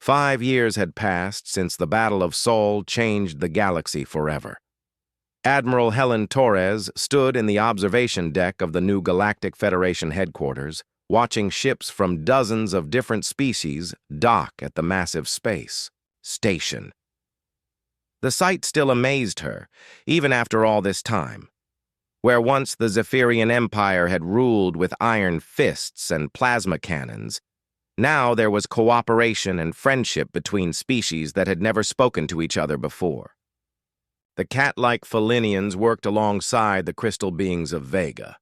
5 years had passed since the Battle of Sol changed the galaxy forever. Admiral Helen Torres stood in the observation deck of the new Galactic Federation headquarters, watching ships from dozens of different species dock at the massive space station. The sight still amazed her, even after all this time. Where once the Zephyrian Empire had ruled with iron fists and plasma cannons, now there was cooperation and friendship between species that had never spoken to each other before. The cat-like Felinians worked alongside the crystal beings of Vega.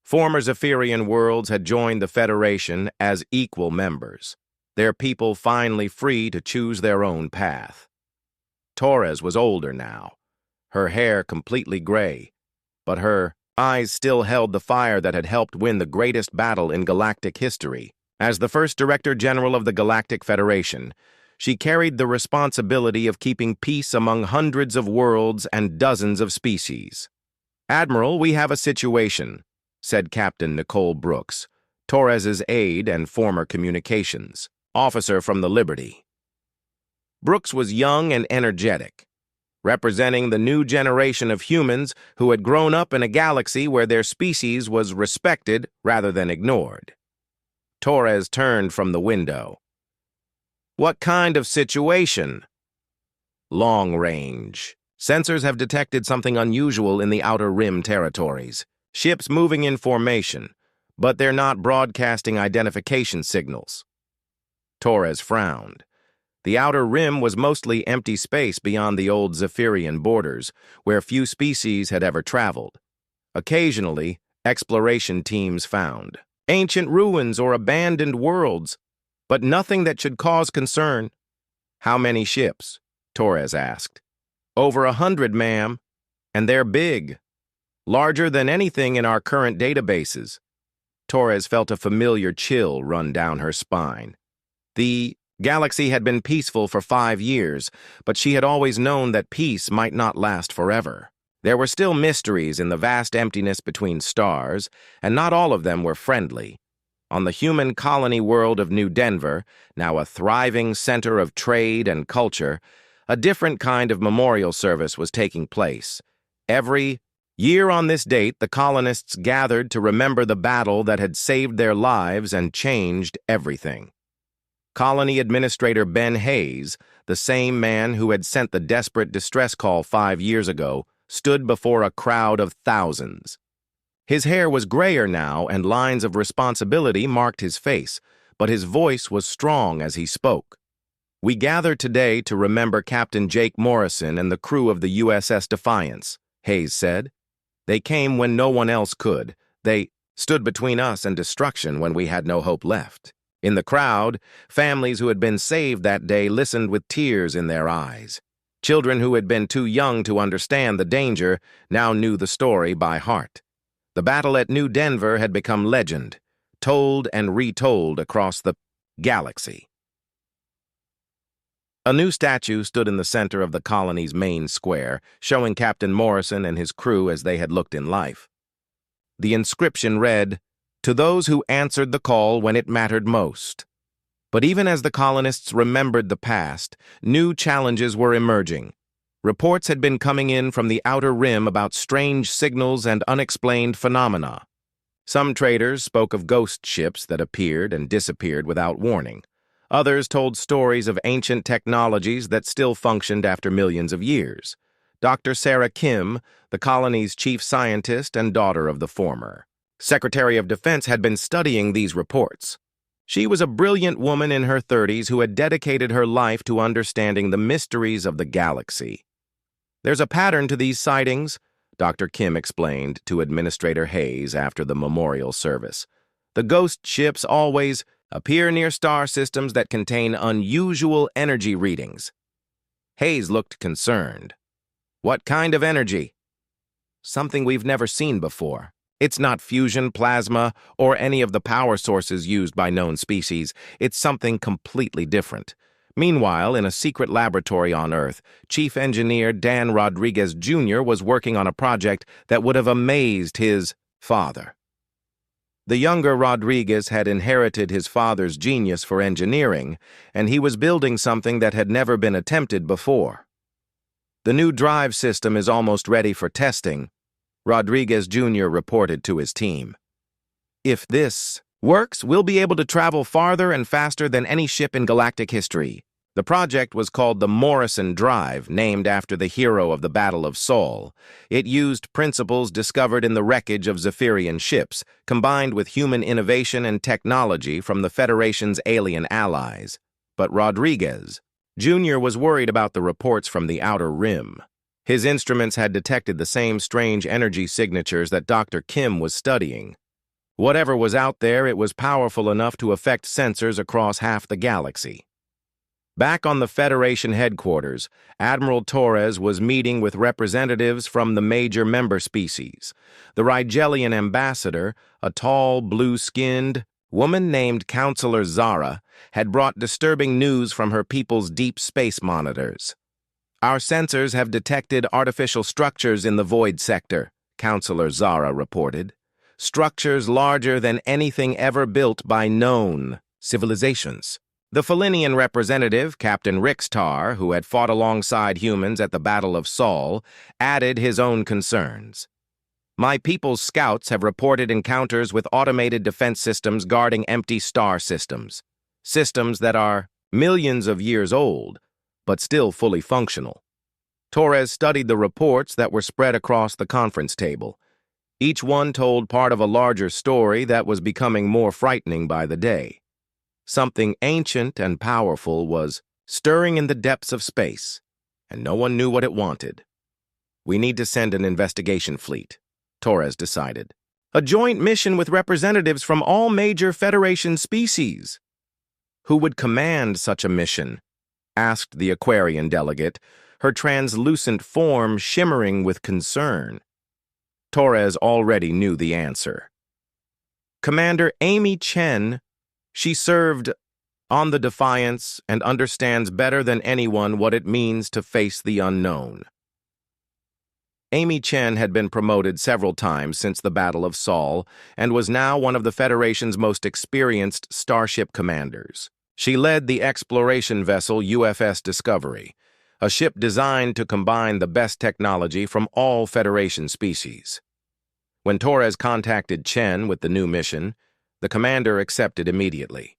Former Zephyrian worlds had joined the Federation as equal members, their people finally free to choose their own path. Torres was older now, her hair completely gray, but her eyes still held the fire that had helped win the greatest battle in galactic history. As the first Director General of the Galactic Federation, she carried the responsibility of keeping peace among hundreds of worlds and dozens of species. "Admiral, we have a situation," said Captain Nicole Brooks, Torres's aide and former communications officer from the Liberty. Brooks was young and energetic, representing the new generation of humans who had grown up in a galaxy where their species was respected rather than ignored. Torres turned from the window. "What kind of situation?" "Long range. Sensors have detected something unusual in the Outer Rim territories. Ships moving in formation, but they're not broadcasting identification signals." Torres frowned. The Outer Rim was mostly empty space beyond the old Zephyrian borders, where few species had ever traveled. Occasionally, exploration teams found ancient ruins or abandoned worlds, but nothing that should cause concern. "How many ships?" Torres asked. "Over 100, ma'am, and they're big. Larger than anything in our current databases." Torres felt a familiar chill run down her spine. The galaxy had been peaceful for 5 years, but she had always known that peace might not last forever. There were still mysteries in the vast emptiness between stars, and not all of them were friendly. On the human colony world of New Denver, now a thriving center of trade and culture, a different kind of memorial service was taking place. Every year on this date, the colonists gathered to remember the battle that had saved their lives and changed everything. Colony Administrator Ben Hayes, the same man who had sent the desperate distress call 5 years ago, stood before a crowd of thousands. His hair was grayer now, and lines of responsibility marked his face, but his voice was strong as he spoke. "We gather today to remember Captain Jake Morrison and the crew of the USS Defiance," Hayes said. "They came when no one else could. They stood between us and destruction when we had no hope left." In the crowd, families who had been saved that day listened with tears in their eyes. Children who had been too young to understand the danger now knew the story by heart. The battle at New Denver had become legend, told and retold across the galaxy. A new statue stood in the center of the colony's main square, showing Captain Morrison and his crew as they had looked in life. The inscription read, "To those who answered the call when it mattered most." But even as the colonists remembered the past, new challenges were emerging. Reports had been coming in from the Outer Rim about strange signals and unexplained phenomena. Some traders spoke of ghost ships that appeared and disappeared without warning. Others told stories of ancient technologies that still functioned after millions of years. Dr. Sarah Kim, the colony's chief scientist and daughter of the former Secretary of Defense, had been studying these reports. She was a brilliant woman in her 30s who had dedicated her life to understanding the mysteries of the galaxy. "There's a pattern to these sightings," Dr. Kim explained to Administrator Hayes after the memorial service. "The ghost ships always appear near star systems that contain unusual energy readings." Hayes looked concerned. "What kind of energy?" "Something we've never seen before. It's not fusion, plasma, or any of the power sources used by known species. It's something completely different." Meanwhile, in a secret laboratory on Earth, Chief Engineer Dan Rodriguez Jr. was working on a project that would have amazed his father. The younger Rodriguez had inherited his father's genius for engineering, and he was building something that had never been attempted before. "The new drive system is almost ready for testing," Rodriguez Jr. reported to his team. "If this works, we'll be able to travel farther and faster than any ship in galactic history." The project was called the Morrison Drive, named after the hero of the Battle of Sol. It used principles discovered in the wreckage of Zephyrian ships, combined with human innovation and technology from the Federation's alien allies. But Rodriguez Jr. was worried about the reports from the Outer Rim. His instruments had detected the same strange energy signatures that Dr. Kim was studying. Whatever was out there, it was powerful enough to affect sensors across half the galaxy. Back on the Federation headquarters, Admiral Torres was meeting with representatives from the major member species. The Rigelian ambassador, a tall, blue-skinned woman named Counselor Zara, had brought disturbing news from her people's deep space monitors. "Our sensors have detected artificial structures in the void sector," Counselor Zara reported. "Structures larger than anything ever built by known civilizations." The Felinian representative, Captain Rixtar, who had fought alongside humans at the Battle of Sol, added his own concerns. "My people's scouts have reported encounters with automated defense systems guarding empty star systems. Systems that are millions of years old, but still fully functional." Torres studied the reports that were spread across the conference table. Each one told part of a larger story that was becoming more frightening by the day. Something ancient and powerful was stirring in the depths of space, and no one knew what it wanted. "We need to send an investigation fleet," Torres decided. "A joint mission with representatives from all major Federation species." "Who would command such a mission?" asked the Aquarian delegate, her translucent form shimmering with concern. Torres already knew the answer. "Commander Amy Chen. She served on the Defiance and understands better than anyone what it means to face the unknown." Amy Chen had been promoted several times since the Battle of Sol and was now one of the Federation's most experienced starship commanders. She led the exploration vessel UFS Discovery, a ship designed to combine the best technology from all Federation species. When Torres contacted Chen with the new mission, the commander accepted immediately.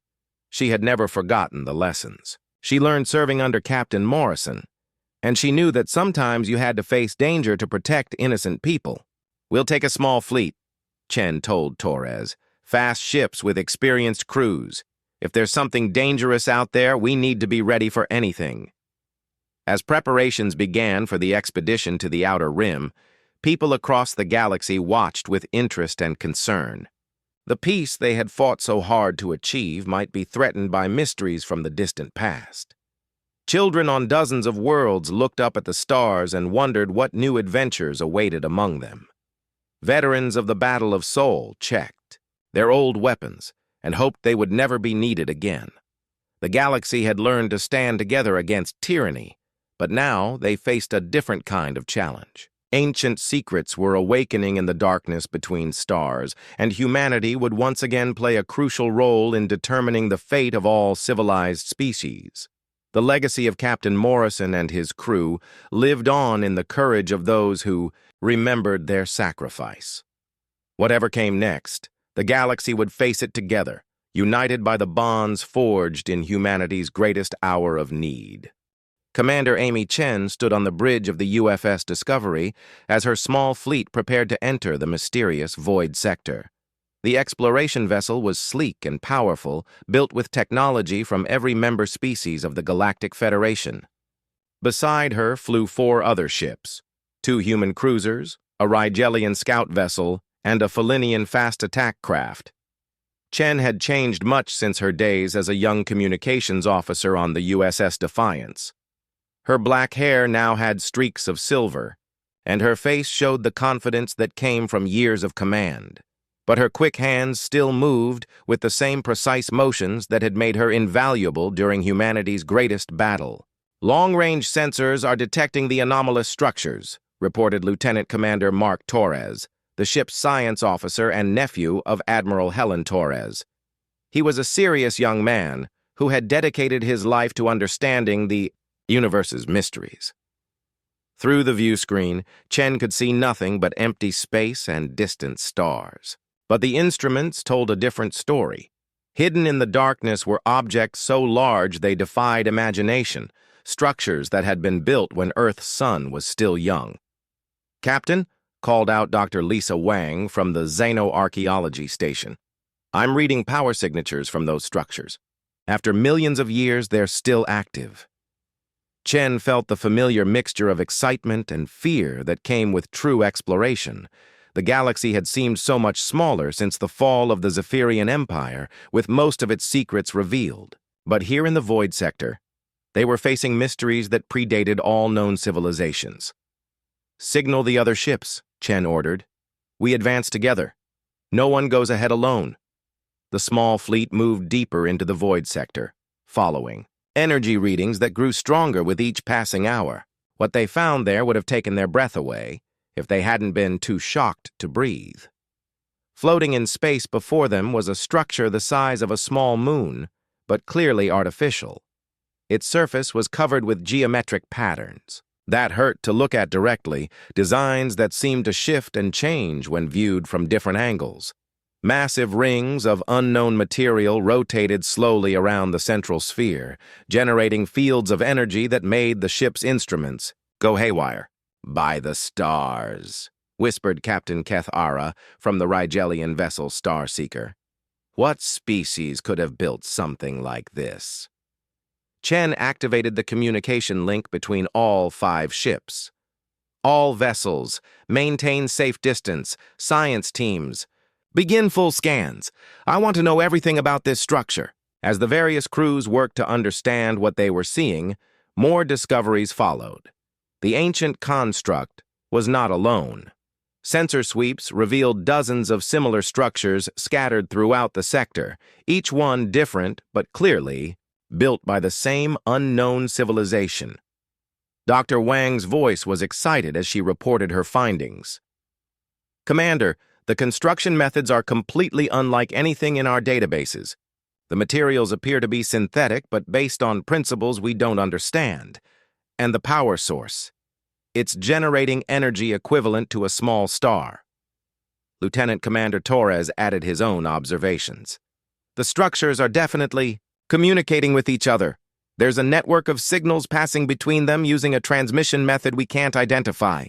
She had never forgotten the lessons. She learned serving under Captain Morrison, and she knew that sometimes you had to face danger to protect innocent people. "We'll take a small fleet," Chen told Torres. "Fast ships with experienced crews. If there's something dangerous out there, we need to be ready for anything." As preparations began for the expedition to the Outer Rim, people across the galaxy watched with interest and concern. The peace they had fought so hard to achieve might be threatened by mysteries from the distant past. Children on dozens of worlds looked up at the stars and wondered what new adventures awaited among them. Veterans of the Battle of Sol checked their old weapons and hoped they would never be needed again. The galaxy had learned to stand together against tyranny, but now they faced a different kind of challenge. Ancient secrets were awakening in the darkness between stars, and humanity would once again play a crucial role in determining the fate of all civilized species. The legacy of Captain Morrison and his crew lived on in the courage of those who remembered their sacrifice. Whatever came next, the galaxy would face it together, united by the bonds forged in humanity's greatest hour of need. Commander Amy Chen stood on the bridge of the UFS Discovery as her small fleet prepared to enter the mysterious void sector. The exploration vessel was sleek and powerful, built with technology from every member species of the Galactic Federation. Beside her flew 4 other ships, 2 human cruisers, a Rigelian scout vessel, and a Felinian fast attack craft. Chen had changed much since her days as a young communications officer on the USS Defiance. Her black hair now had streaks of silver, and her face showed the confidence that came from years of command. But her quick hands still moved with the same precise motions that had made her invaluable during humanity's greatest battle. "Long-range sensors are detecting the anomalous structures," reported Lieutenant Commander Mark Torres. the ship's science officer and nephew of Admiral Helen Torres. He was a serious young man who had dedicated his life to understanding the universe's mysteries. Through the view screen, Chen could see nothing but empty space and distant stars. But the instruments told a different story. Hidden in the darkness were objects so large they defied imagination, structures that had been built when Earth's sun was still young. "Captain," called out Dr. Lisa Wang from the Xenoarchaeology Station. "I'm reading power signatures from those structures. After millions of years, they're still active." Chen felt the familiar mixture of excitement and fear that came with true exploration. The galaxy had seemed so much smaller since the fall of the Zephyrian Empire, with most of its secrets revealed. But here in the Void Sector, they were facing mysteries that predated all known civilizations. "Signal the other ships," Chen ordered. "We advance together. No one goes ahead alone." The small fleet moved deeper into the Void Sector, following energy readings that grew stronger with each passing hour. What they found there would have taken their breath away if they hadn't been too shocked to breathe. Floating in space before them was a structure the size of a small moon, but clearly artificial. Its surface was covered with geometric patterns. That hurt to look at directly, designs that seemed to shift and change when viewed from different angles. Massive rings of unknown material rotated slowly around the central sphere, generating fields of energy that made the ship's instruments go haywire. "By the stars," whispered Captain Keth Ara from the Rigelian vessel Starseeker. "What species could have built something like this?" Chen activated the communication link between all 5 ships. "All vessels, maintain safe distance, science teams. Begin full scans. I want to know everything about this structure." As the various crews worked to understand what they were seeing, more discoveries followed. The ancient construct was not alone. Sensor sweeps revealed dozens of similar structures scattered throughout the sector, each one different but clearly built by the same unknown civilization. Dr. Wang's voice was excited as she reported her findings. "Commander, the construction methods are completely unlike anything in our databases. The materials appear to be synthetic, but based on principles we don't understand. And the power source. It's generating energy equivalent to a small star." Lieutenant Commander Torres added his own observations. "The structures are definitely communicating with each other. There's a network of signals passing between them using a transmission method we can't identify."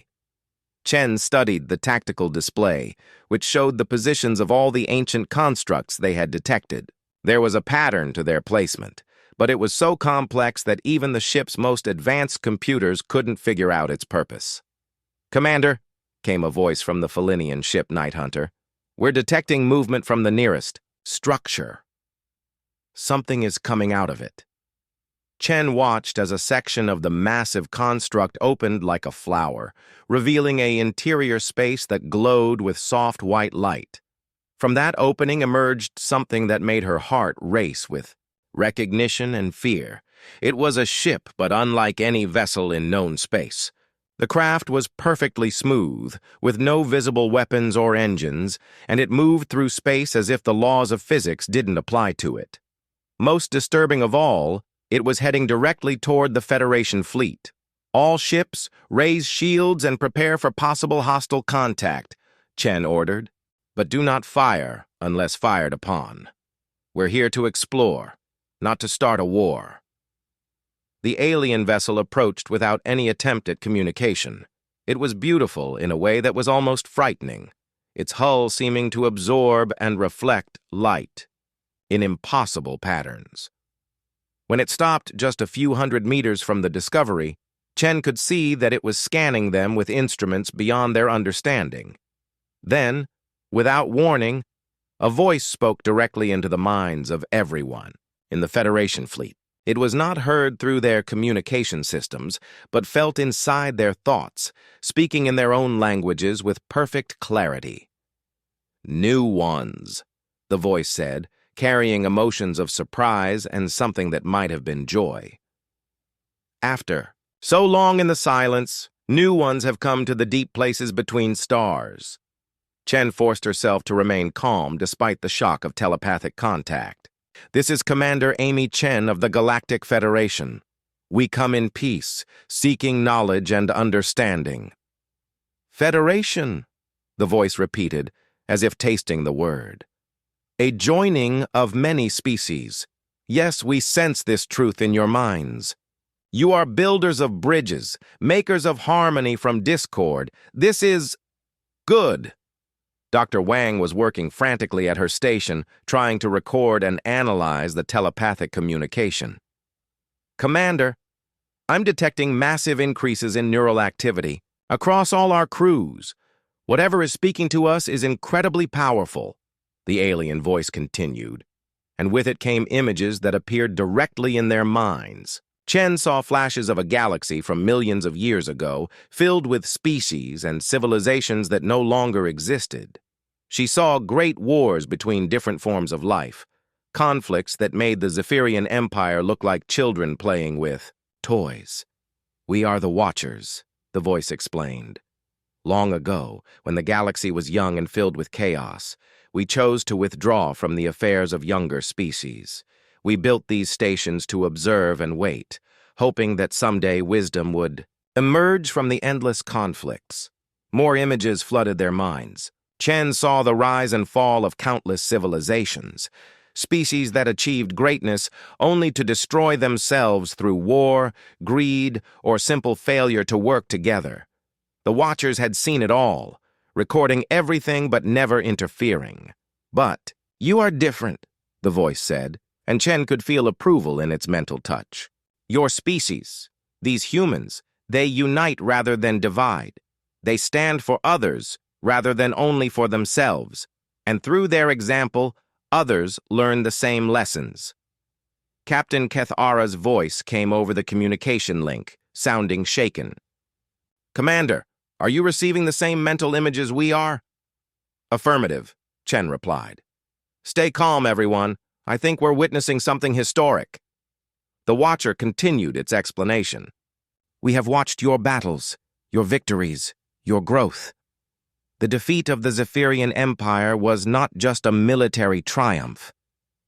Chen studied the tactical display, which showed the positions of all the ancient constructs they had detected. There was a pattern to their placement, but it was so complex that even the ship's most advanced computers couldn't figure out its purpose. "Commander," came a voice from the Felinian ship Night Hunter, "we're detecting movement from the nearest structure. Something is coming out of it." Chen watched as a section of the massive construct opened like a flower, revealing an interior space that glowed with soft white light. From that opening emerged something that made her heart race with recognition and fear. It was a ship, but unlike any vessel in known space. The craft was perfectly smooth, with no visible weapons or engines, and it moved through space as if the laws of physics didn't apply to it. Most disturbing of all, it was heading directly toward the Federation fleet. "All ships, raise shields and prepare for possible hostile contact," Chen ordered. "But do not fire unless fired upon. We're here to explore, not to start a war." The alien vessel approached without any attempt at communication. It was beautiful in a way that was almost frightening, its hull seeming to absorb and reflect light in impossible patterns. When it stopped just a few hundred meters from the Discovery, Chen could see that it was scanning them with instruments beyond their understanding. Then, without warning, a voice spoke directly into the minds of everyone in the Federation fleet. It was not heard through their communication systems, but felt inside their thoughts, speaking in their own languages with perfect clarity. "New ones," the voice said, carrying emotions of surprise and something that might have been joy. "After so long in the silence, new ones have come to the deep places between stars." Chen forced herself to remain calm despite the shock of telepathic contact. "This is Commander Amy Chen of the Galactic Federation. We come in peace, seeking knowledge and understanding." "Federation," the voice repeated, as if tasting the word. "A joining of many species. Yes, we sense this truth in your minds. You are builders of bridges, makers of harmony from discord. This is good." Dr. Wang was working frantically at her station, trying to record and analyze the telepathic communication. "Commander, I'm detecting massive increases in neural activity across all our crews. Whatever is speaking to us is incredibly powerful," the alien voice continued, and with it came images that appeared directly in their minds. Chen saw flashes of a galaxy from millions of years ago, filled with species and civilizations that no longer existed. She saw great wars between different forms of life, conflicts that made the Zephyrian Empire look like children playing with toys. "We are the Watchers," the voice explained. "Long ago, when the galaxy was young and filled with chaos, we chose to withdraw from the affairs of younger species. We built these stations to observe and wait, hoping that someday wisdom would emerge from the endless conflicts." More images flooded their minds. Chen saw the rise and fall of countless civilizations, species that achieved greatness only to destroy themselves through war, greed, or simple failure to work together. The Watchers had seen it all, recording everything but never interfering. "But you are different," the voice said, and Chen could feel approval in its mental touch. "Your species, these humans, they unite rather than divide. They stand for others rather than only for themselves, and through their example, others learn the same lessons." Captain Kethara's voice came over the communication link, sounding shaken. "Commander, are you receiving the same mental images we are?" "Affirmative," Chen replied. "Stay calm, everyone. I think we're witnessing something historic." The Watcher continued its explanation. "We have watched your battles, your victories, your growth. The defeat of the Zephyrian Empire was not just a military triumph.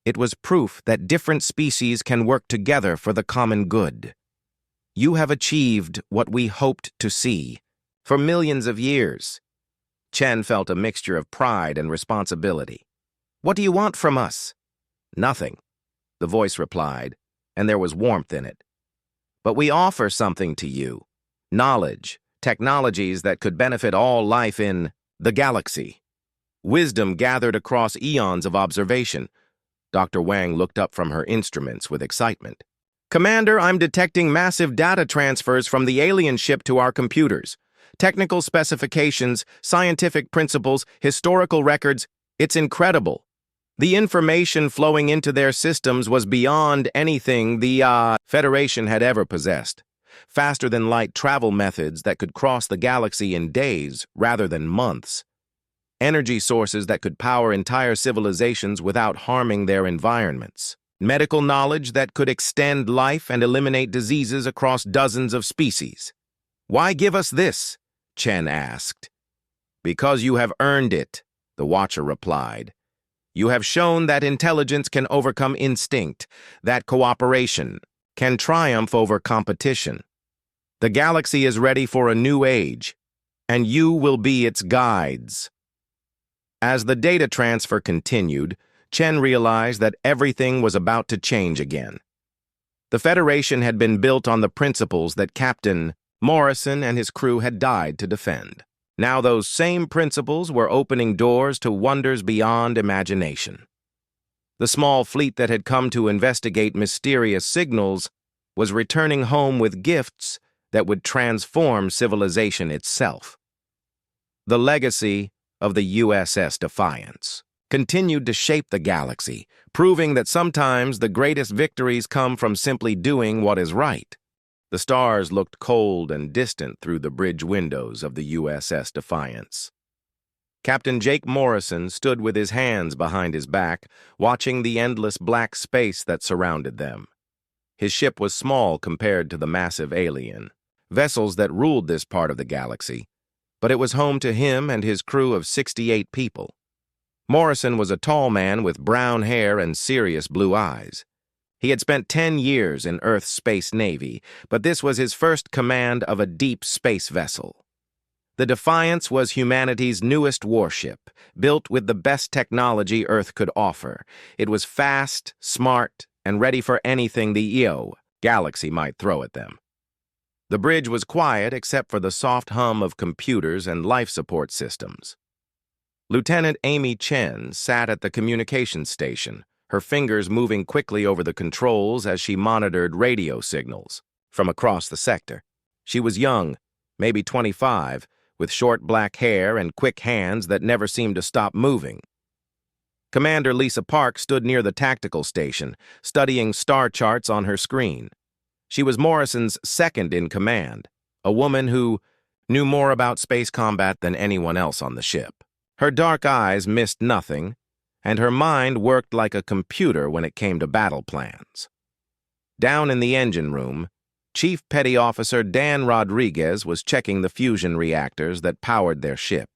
It was proof that different species can work together for the common good. You have achieved what we hoped to see for millions of years." Chen felt a mixture of pride and responsibility. "What do you want from us?" "Nothing," the voice replied, and there was warmth in it. "But we offer something to you. Knowledge, technologies that could benefit all life in the galaxy. Wisdom gathered across eons of observation." Dr. Wang looked up from her instruments with excitement. "Commander, I'm detecting massive data transfers from the alien ship to our computers. Technical specifications, scientific principles, historical records. It's incredible. The information flowing into their systems was beyond anything the Federation had ever possessed. Faster-than-light travel methods that could cross the galaxy in days rather than months. Energy sources that could power entire civilizations without harming their environments. Medical knowledge that could extend life and eliminate diseases across dozens of species." "Why give us this?" Chen asked. "Because you have earned it," the Watcher replied. "You have shown that intelligence can overcome instinct, that cooperation can triumph over competition. The galaxy is ready for a new age, and you will be its guides." As the data transfer continued, Chen realized that everything was about to change again. The Federation had been built on the principles that Captain Morrison and his crew had died to defend. Now those same principles were opening doors to wonders beyond imagination. The small fleet that had come to investigate mysterious signals was returning home with gifts that would transform civilization itself. The legacy of the USS Defiance continued to shape the galaxy, proving that sometimes the greatest victories come from simply doing what is right. The stars looked cold and distant through the bridge windows of the USS Defiance. Captain Jake Morrison stood with his hands behind his back, watching the endless black space that surrounded them. His ship was small compared to the massive alien vessels that ruled this part of the galaxy. but it was home to him and his crew of 68 people. Morrison was a tall man with brown hair and serious blue eyes. He had spent 10 years in Earth's Space Navy, but this was his first command of a deep space vessel. The Defiance was humanity's newest warship, built with the best technology Earth could offer. It was fast, smart, and ready for anything the galaxy might throw at them. The bridge was quiet except for the soft hum of computers and life support systems. Lieutenant Amy Chen sat at the communications station, her fingers moving quickly over the controls as she monitored radio signals from across the sector. She was young, maybe 25, with short black hair and quick hands that never seemed to stop moving. Commander Lisa Park stood near the tactical station, studying star charts on her screen. She was Morrison's second in command, a woman who knew more about space combat than anyone else on the ship. Her dark eyes missed nothing, and her mind worked like a computer when it came to battle plans. Down in the engine room, Chief Petty Officer Dan Rodriguez was checking the fusion reactors that powered their ship.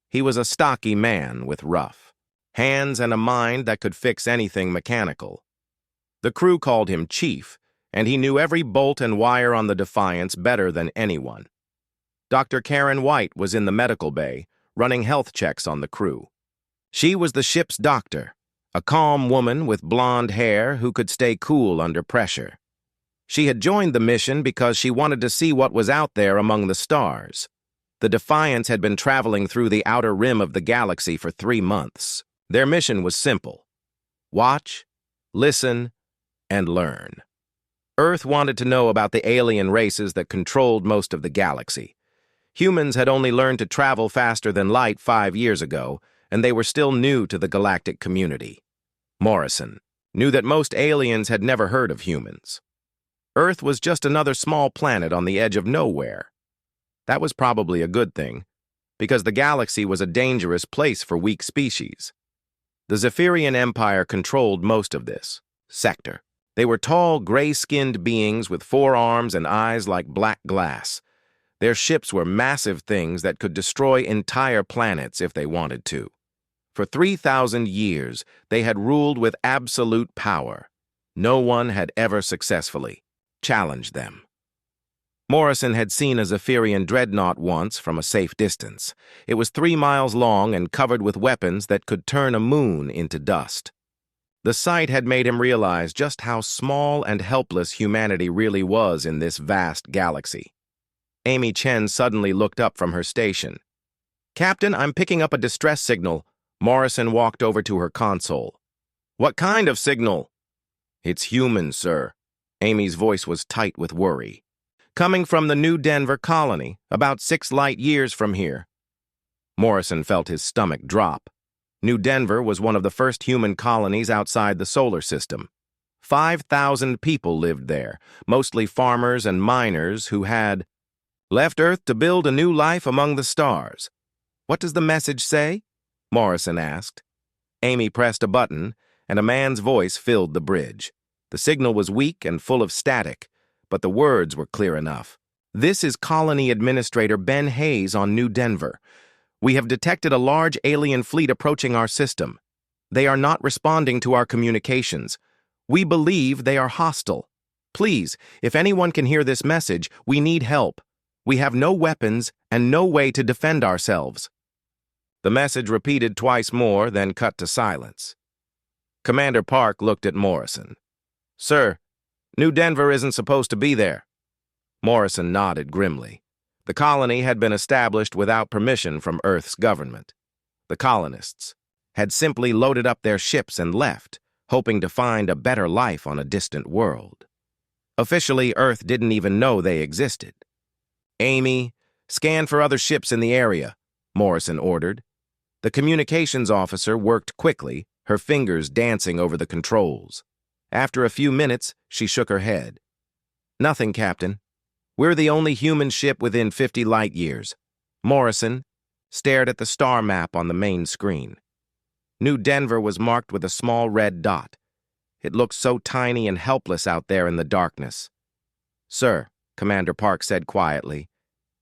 He was a stocky man with rough hands and a mind that could fix anything mechanical. The crew called him Chief, and he knew every bolt and wire on the Defiance better than anyone. Dr. Karen White was in the medical bay, running health checks on the crew. She was the ship's doctor, a calm woman with blonde hair who could stay cool under pressure. She had joined the mission because she wanted to see what was out there among the stars. The Defiance had been traveling through the outer rim of the galaxy for 3 months. Their mission was simple: watch, listen, and learn. Earth wanted to know about the alien races that controlled most of the galaxy. Humans had only learned to travel faster than light 5 years ago, and they were still new to the galactic community. Morrison knew that most aliens had never heard of humans. Earth was just another small planet on the edge of nowhere. That was probably a good thing, because the galaxy was a dangerous place for weak species. The Zephyrian Empire controlled most of this sector. They were tall, gray-skinned beings with 4 arms and eyes like black glass. Their ships were massive things that could destroy entire planets if they wanted to. For 3,000 years, they had ruled with absolute power. No one had ever successfully challenged them. Morrison had seen a Zephyrian dreadnought once from a safe distance. It was 3 miles long and covered with weapons that could turn a moon into dust. The sight had made him realize just how small and helpless humanity really was in this vast galaxy. Amy Chen suddenly looked up from her station. "Captain, I'm picking up a distress signal." Morrison walked over to her console. "What kind of signal?" "It's human, sir." Amy's voice was tight with worry. "Coming from the New Denver colony, about 6 light years from here." Morrison felt his stomach drop. New Denver was one of the first human colonies outside the solar system. 5,000 people lived there, mostly farmers and miners who had left Earth to build a new life among the stars. "What does the message say?" Morrison asked. Amy pressed a button, and a man's voice filled the bridge. The signal was weak and full of static, but the words were clear enough. "This is Colony Administrator Ben Hayes on New Denver. We have detected a large alien fleet approaching our system. They are not responding to our communications. We believe they are hostile. Please, if anyone can hear this message, we need help. We have no weapons and no way to defend ourselves." The message repeated twice more, then cut to silence. Commander Park looked at Morrison. "Sir, New Denver isn't supposed to be there." Morrison nodded grimly. The colony had been established without permission from Earth's government. The colonists had simply loaded up their ships and left, hoping to find a better life on a distant world. Officially, Earth didn't even know they existed. "Amy, scan for other ships in the area," Morrison ordered. The communications officer worked quickly, her fingers dancing over the controls. After a few minutes, she shook her head. "Nothing, Captain. We're the only human ship within 50 light years." Morrison stared at the star map on the main screen. New Denver was marked with a small red dot. It looked so tiny and helpless out there in the darkness. "Sir," Commander Park said quietly,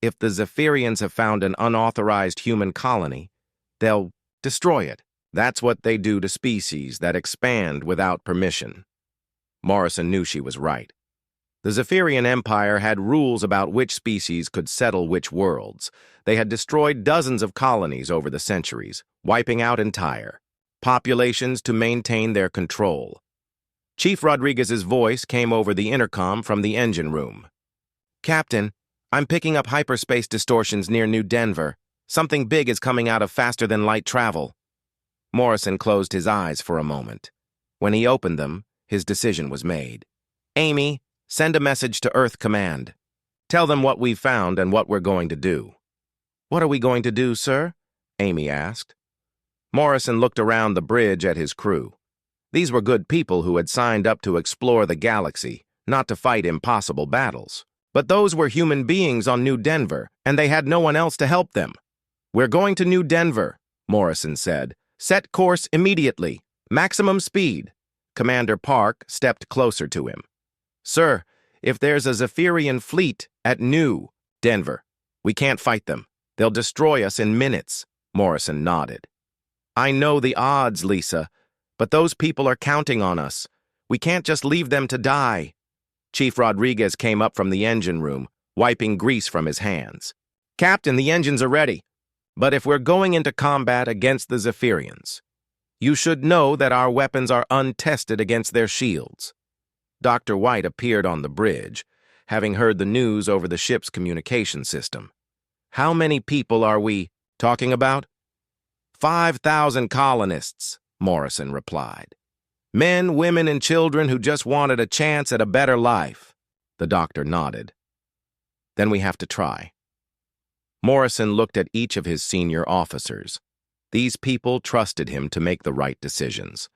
If the Zephyrians have found an unauthorized human colony, they'll destroy it. That's what they do to species that expand without permission. Morrison knew she was right. The Zephyrian Empire had rules about which species could settle which worlds. They had destroyed dozens of colonies over the centuries, wiping out entire populations to maintain their control. Chief Rodriguez's voice came over the intercom from the engine room. "Captain, I'm picking up hyperspace distortions near New Denver. Something big is coming out of faster-than-light travel." Morrison closed his eyes for a moment. When he opened them, his decision was made. "Amy, send a message to Earth Command. Tell them what we've found and what we're going to do." "What are we going to do, sir?" Amy asked. Morrison looked around the bridge at his crew. These were good people who had signed up to explore the galaxy, not to fight impossible battles. But those were human beings on New Denver, and they had no one else to help them. "We're going to New Denver," Morrison said. "Set course immediately. Maximum speed." Commander Park stepped closer to him. "Sir, if there's a Zephyrian fleet at New Denver, we can't fight them. They'll destroy us in minutes." Morrison nodded. "I know the odds, Lisa, but those people are counting on us. We can't just leave them to die." Chief Rodriguez came up from the engine room, wiping grease from his hands. "Captain, the engines are ready. But if we're going into combat against the Zephyrians, you should know that our weapons are untested against their shields." Dr. White appeared on the bridge, having heard the news over the ship's communication system. "How many people are we talking about?" 5,000 colonists, Morrison replied. "Men, women, and children who just wanted a chance at a better life." The doctor nodded. "Then we have to try." Morrison looked at each of his senior officers. These people trusted him to make the right decisions.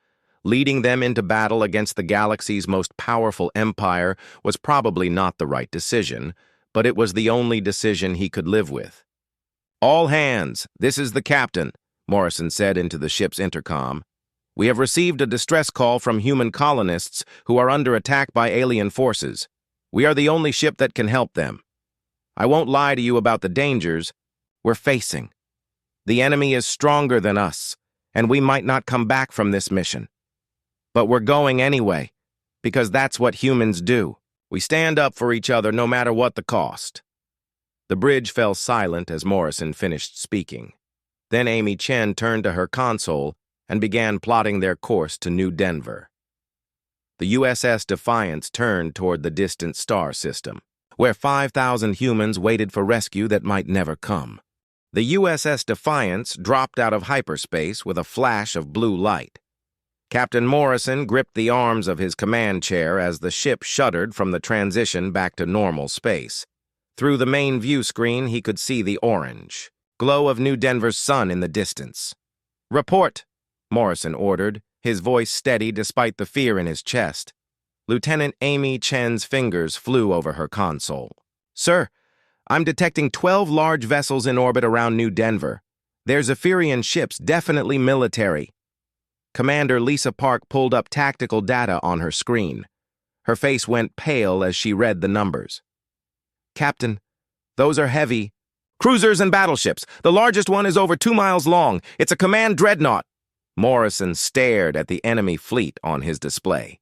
Leading them into battle against the galaxy's most powerful empire was probably not the right decision, but it was the only decision he could live with. "All hands, this is the captain," Morrison said into the ship's intercom. "We have received a distress call from human colonists who are under attack by alien forces. We are the only ship that can help them. I won't lie to you about the dangers we're facing. The enemy is stronger than us, and we might not come back from this mission. But we're going anyway, because that's what humans do. We stand up for each other no matter what the cost." The bridge fell silent as Morrison finished speaking. Then Amy Chen turned to her console and began plotting their course to New Denver. The USS Defiance turned toward the distant star system, where 5,000 humans waited for rescue that might never come. The USS Defiance dropped out of hyperspace with a flash of blue light. Captain Morrison gripped the arms of his command chair as the ship shuddered from the transition back to normal space. Through the main view screen, he could see the orange glow of New Denver's sun in the distance. "Report," Morrison ordered, his voice steady despite the fear in his chest. Lieutenant Amy Chen's fingers flew over her console. "Sir, I'm detecting 12 large vessels in orbit around New Denver. They're Zephyrian ships, definitely military." Commander Lisa Park pulled up tactical data on her screen. Her face went pale as she read the numbers. "Captain, those are heavy cruisers and battleships. The largest one is over 2 miles long. It's a command dreadnought." Morrison stared at the enemy fleet on his display.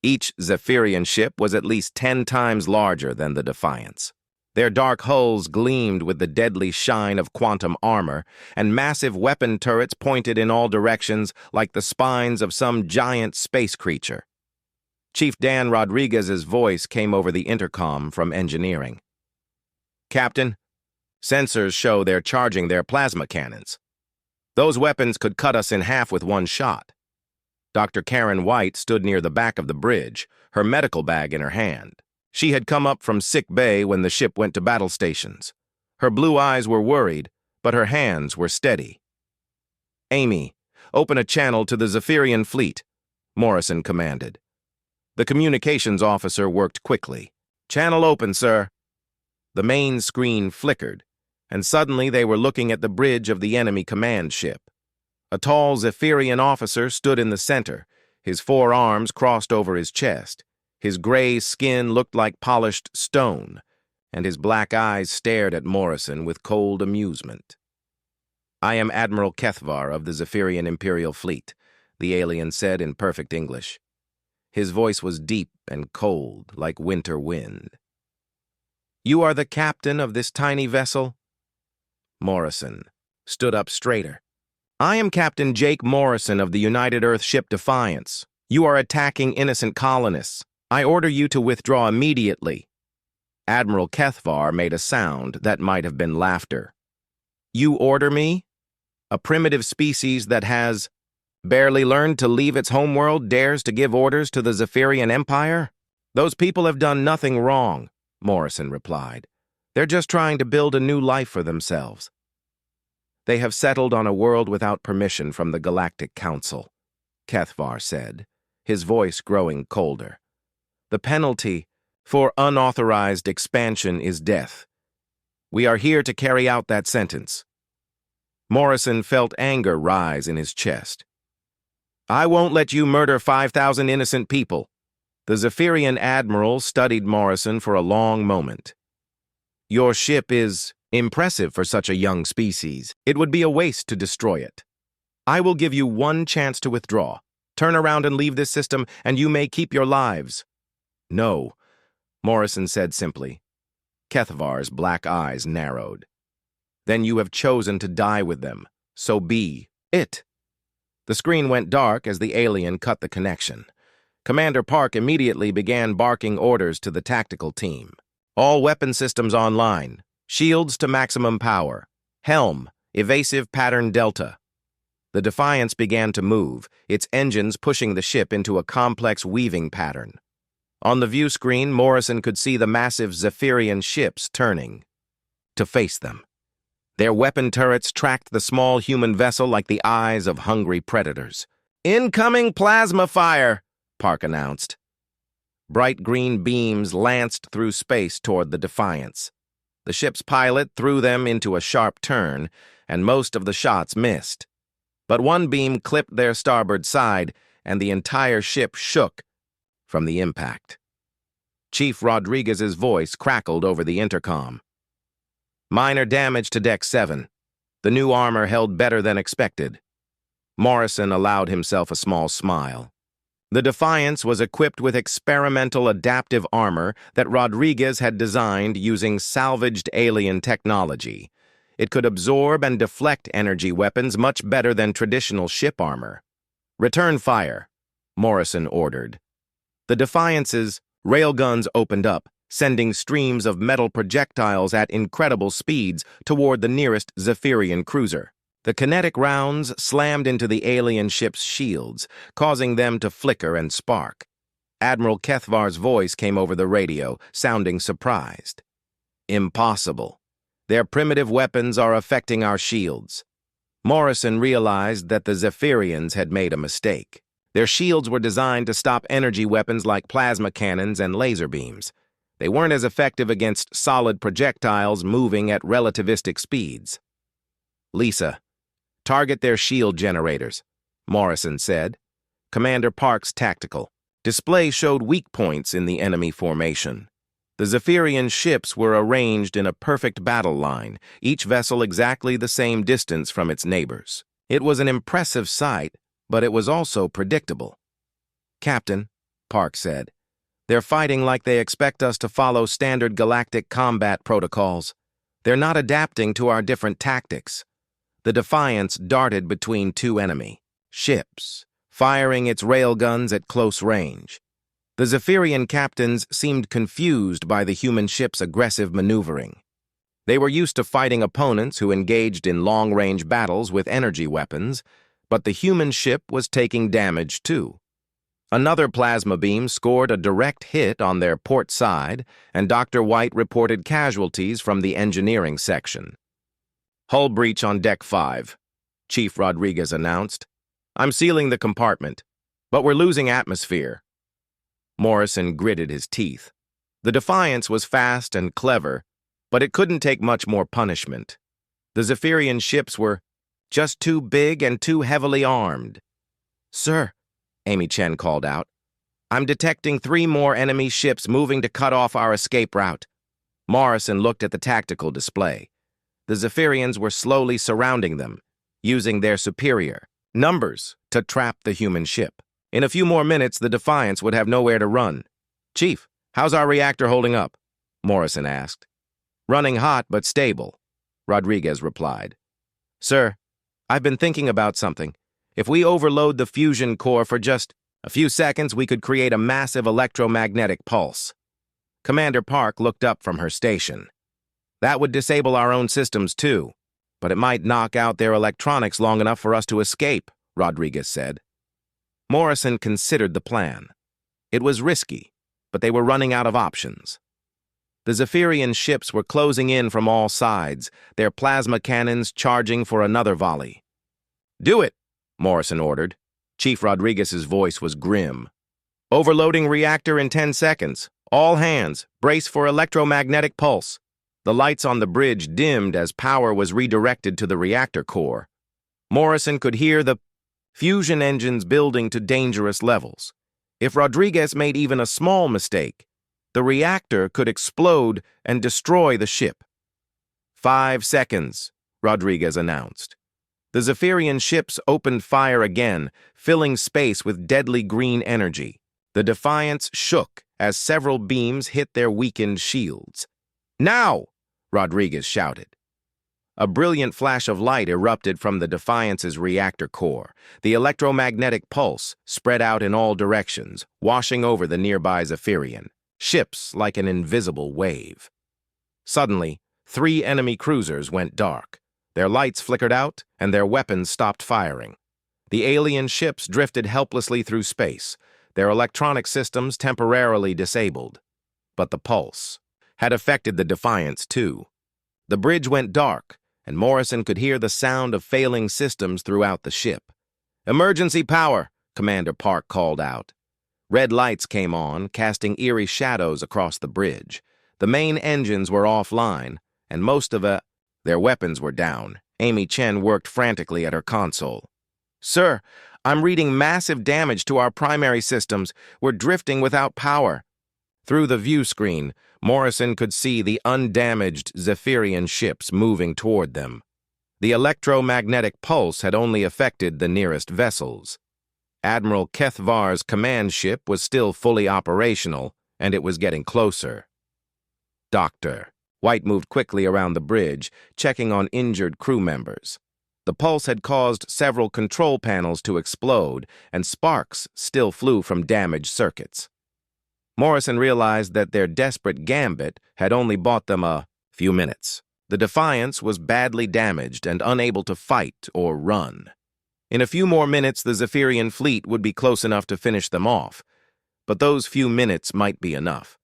Each Zephyrian ship was at least 10 times larger than the Defiance. Their dark hulls gleamed with the deadly shine of quantum armor, and massive weapon turrets pointed in all directions like the spines of some giant space creature. Chief Dan Rodriguez's voice came over the intercom from engineering. "Captain, sensors show they're charging their plasma cannons. Those weapons could cut us in half with one shot." Dr. Karen White stood near the back of the bridge, her medical bag in her hand. She had come up from sick bay when the ship went to battle stations. Her blue eyes were worried, but her hands were steady. "Amy, open a channel to the Zephyrian fleet," Morrison commanded. The communications officer worked quickly. "Channel open, sir." The main screen flickered, and suddenly they were looking at the bridge of the enemy command ship. A tall Zephyrian officer stood in the center, his 4 arms crossed over his chest. His gray skin looked like polished stone, and his black eyes stared at Morrison with cold amusement. "I am Admiral Kethvar of the Zephyrian Imperial Fleet," the alien said in perfect English. His voice was deep and cold, like winter wind. "You are the captain of this tiny vessel?" Morrison stood up straighter. "I am Captain Jake Morrison of the United Earth ship Defiance. You are attacking innocent colonists. I order you to withdraw immediately." Admiral Kethvar made a sound that might have been laughter. "You order me? A primitive species that has barely learned to leave its homeworld dares to give orders to the Zephyrian Empire? Those people have done nothing wrong," Morrison replied. "They're just trying to build a new life for themselves. They have settled on a world without permission from the Galactic Council," Kethvar said, his voice growing colder. "The penalty for unauthorized expansion is death. We are here to carry out that sentence." Morrison felt anger rise in his chest. "I won't let you murder 5,000 innocent people." The Zephyrian admiral studied Morrison for a long moment. "Your ship is impressive for such a young species. It would be a waste to destroy it. I will give you one chance to withdraw. Turn around and leave this system, and you may keep your lives." "No," Morrison said simply. Kethvar's black eyes narrowed. "Then you have chosen to die with them. So be it." The screen went dark as the alien cut the connection. Commander Park immediately began barking orders to the tactical team. "All weapon systems online. Shields to maximum power. Helm, evasive pattern delta." The Defiance began to move, its engines pushing the ship into a complex weaving pattern. On the view screen, Morrison could see the massive Zephyrian ships turning to face them. Their weapon turrets tracked the small human vessel like the eyes of hungry predators. "Incoming plasma fire," Park announced. Bright green beams lanced through space toward the Defiance. The ship's pilot threw them into a sharp turn, and most of the shots missed. But one beam clipped their starboard side, and the entire ship shook from the impact. Chief Rodriguez's voice crackled over the intercom. "Minor damage to Deck 7. The new armor held better than expected." Morrison allowed himself a small smile. The Defiance was equipped with experimental adaptive armor that Rodriguez had designed using salvaged alien technology. It could absorb and deflect energy weapons much better than traditional ship armor. "Return fire," Morrison ordered. The Defiance's railguns opened up, sending streams of metal projectiles at incredible speeds toward the nearest Zephyrian cruiser. The kinetic rounds slammed into the alien ship's shields, causing them to flicker and spark. Admiral Kethvar's voice came over the radio, sounding surprised. "Impossible. Their primitive weapons are affecting our shields." Morrison realized that the Zephyrians had made a mistake. Their shields were designed to stop energy weapons like plasma cannons and laser beams. They weren't as effective against solid projectiles moving at relativistic speeds. "Lisa, target their shield generators," Morrison said. Commander Park's tactical display showed weak points in the enemy formation. The Zephyrian ships were arranged in a perfect battle line, each vessel exactly the same distance from its neighbors. It was an impressive sight, but it was also predictable. "Captain," Park said, "they're fighting like they expect us to follow standard galactic combat protocols. They're not adapting to our different tactics." The Defiance darted between two enemy ships, firing its railguns at close range. The Zephyrian captains seemed confused by the human ship's aggressive maneuvering. They were used to fighting opponents who engaged in long-range battles with energy weapons, but the human ship was taking damage too. Another plasma beam scored a direct hit on their port side, and Dr. White reported casualties from the engineering section. "Hull breach on Deck 5, Chief Rodriguez announced. "I'm sealing the compartment, but we're losing atmosphere." Morrison gritted his teeth. The Defiance was fast and clever, but it couldn't take much more punishment. The Zephyrian ships were just too big and too heavily armed. "Sir," Amy Chen called out, "I'm detecting 3 more enemy ships moving to cut off our escape route." Morrison looked at the tactical display. The Zephyrians were slowly surrounding them, using their superior numbers to trap the human ship. In a few more minutes, the Defiance would have nowhere to run. "Chief, how's our reactor holding up?" Morrison asked. "Running hot but stable," Rodriguez replied. "Sir, I've been thinking about something. If we overload the fusion core for just a few seconds, we could create a massive electromagnetic pulse." Commander Park looked up from her station. "That would disable our own systems too, but it might knock out their electronics long enough for us to escape," Rodriguez said. Morrison considered the plan. It was risky, but they were running out of options. The Zephyrian ships were closing in from all sides, their plasma cannons charging for another volley. "Do it," Morrison ordered. Chief Rodriguez's voice was grim. "Overloading reactor in 10 seconds. All hands, brace for electromagnetic pulse." The lights on the bridge dimmed as power was redirected to the reactor core. Morrison could hear the fusion engines building to dangerous levels. If Rodriguez made even a small mistake, the reactor could explode and destroy the ship. 5 seconds, Rodriguez announced. The Zephyrian ships opened fire again, filling space with deadly green energy. The Defiance shook as several beams hit their weakened shields. "Now!" Rodriguez shouted. A brilliant flash of light erupted from the Defiance's reactor core. The electromagnetic pulse spread out in all directions, washing over the nearby Zephyrian ships like an invisible wave. Suddenly, 3 enemy cruisers went dark. Their lights flickered out, and their weapons stopped firing. The alien ships drifted helplessly through space, their electronic systems temporarily disabled. But the pulse had affected the Defiance too. The bridge went dark, and Morrison could hear the sound of failing systems throughout the ship. "Emergency power," Commander Park called out. Red lights came on, casting eerie shadows across the bridge. The main engines were offline, and most of their weapons were down. Amy Chen worked frantically at her console. "Sir, I'm reading massive damage to our primary systems. We're drifting without power." Through the view screen, Morrison could see the undamaged Zephyrian ships moving toward them. The electromagnetic pulse had only affected the nearest vessels. Admiral Kethvar's command ship was still fully operational, and it was getting closer. "Doctor." White moved quickly around the bridge, checking on injured crew members. The pulse had caused several control panels to explode, and sparks still flew from damaged circuits. Morrison realized that their desperate gambit had only bought them a few minutes. The Defiance was badly damaged and unable to fight or run. In a few more minutes, the Zephyrian fleet would be close enough to finish them off, but those few minutes might be enough.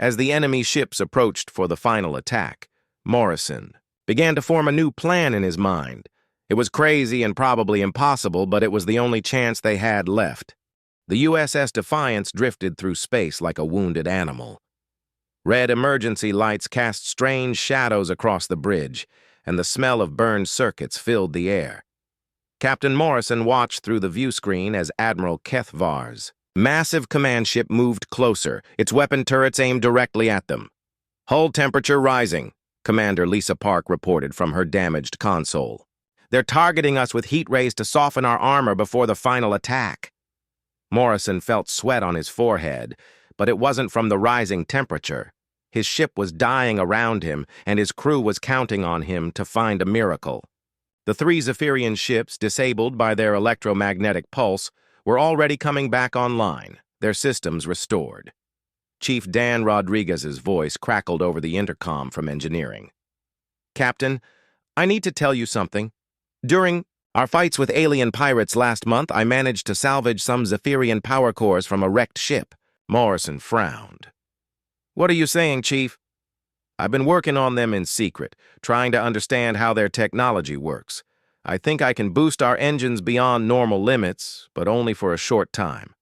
As the enemy ships approached for the final attack, Morrison began to form a new plan in his mind. It was crazy and probably impossible, but it was the only chance they had left. The USS Defiance drifted through space like a wounded animal. Red emergency lights cast strange shadows across the bridge, and the smell of burned circuits filled the air. Captain Morrison watched through the view screen as Admiral Kethvar's massive command ship moved closer, its weapon turrets aimed directly at them. "Hull temperature rising," Commander Lisa Park reported from her damaged console. "They're targeting us with heat rays to soften our armor before the final attack." Morrison felt sweat on his forehead, but it wasn't from the rising temperature. His ship was dying around him, and his crew was counting on him to find a miracle. The 3 Zephyrian ships, disabled by their electromagnetic pulse, were already coming back online, their systems restored. Chief Dan Rodriguez's voice crackled over the intercom from engineering. "Captain, I need to tell you something. During our fights with alien pirates last month, I managed to salvage some Zephyrian power cores from a wrecked ship." Morrison frowned. "What are you saying, Chief?" "I've been working on them in secret, trying to understand how their technology works. I think I can boost our engines beyond normal limits, but only for a short time."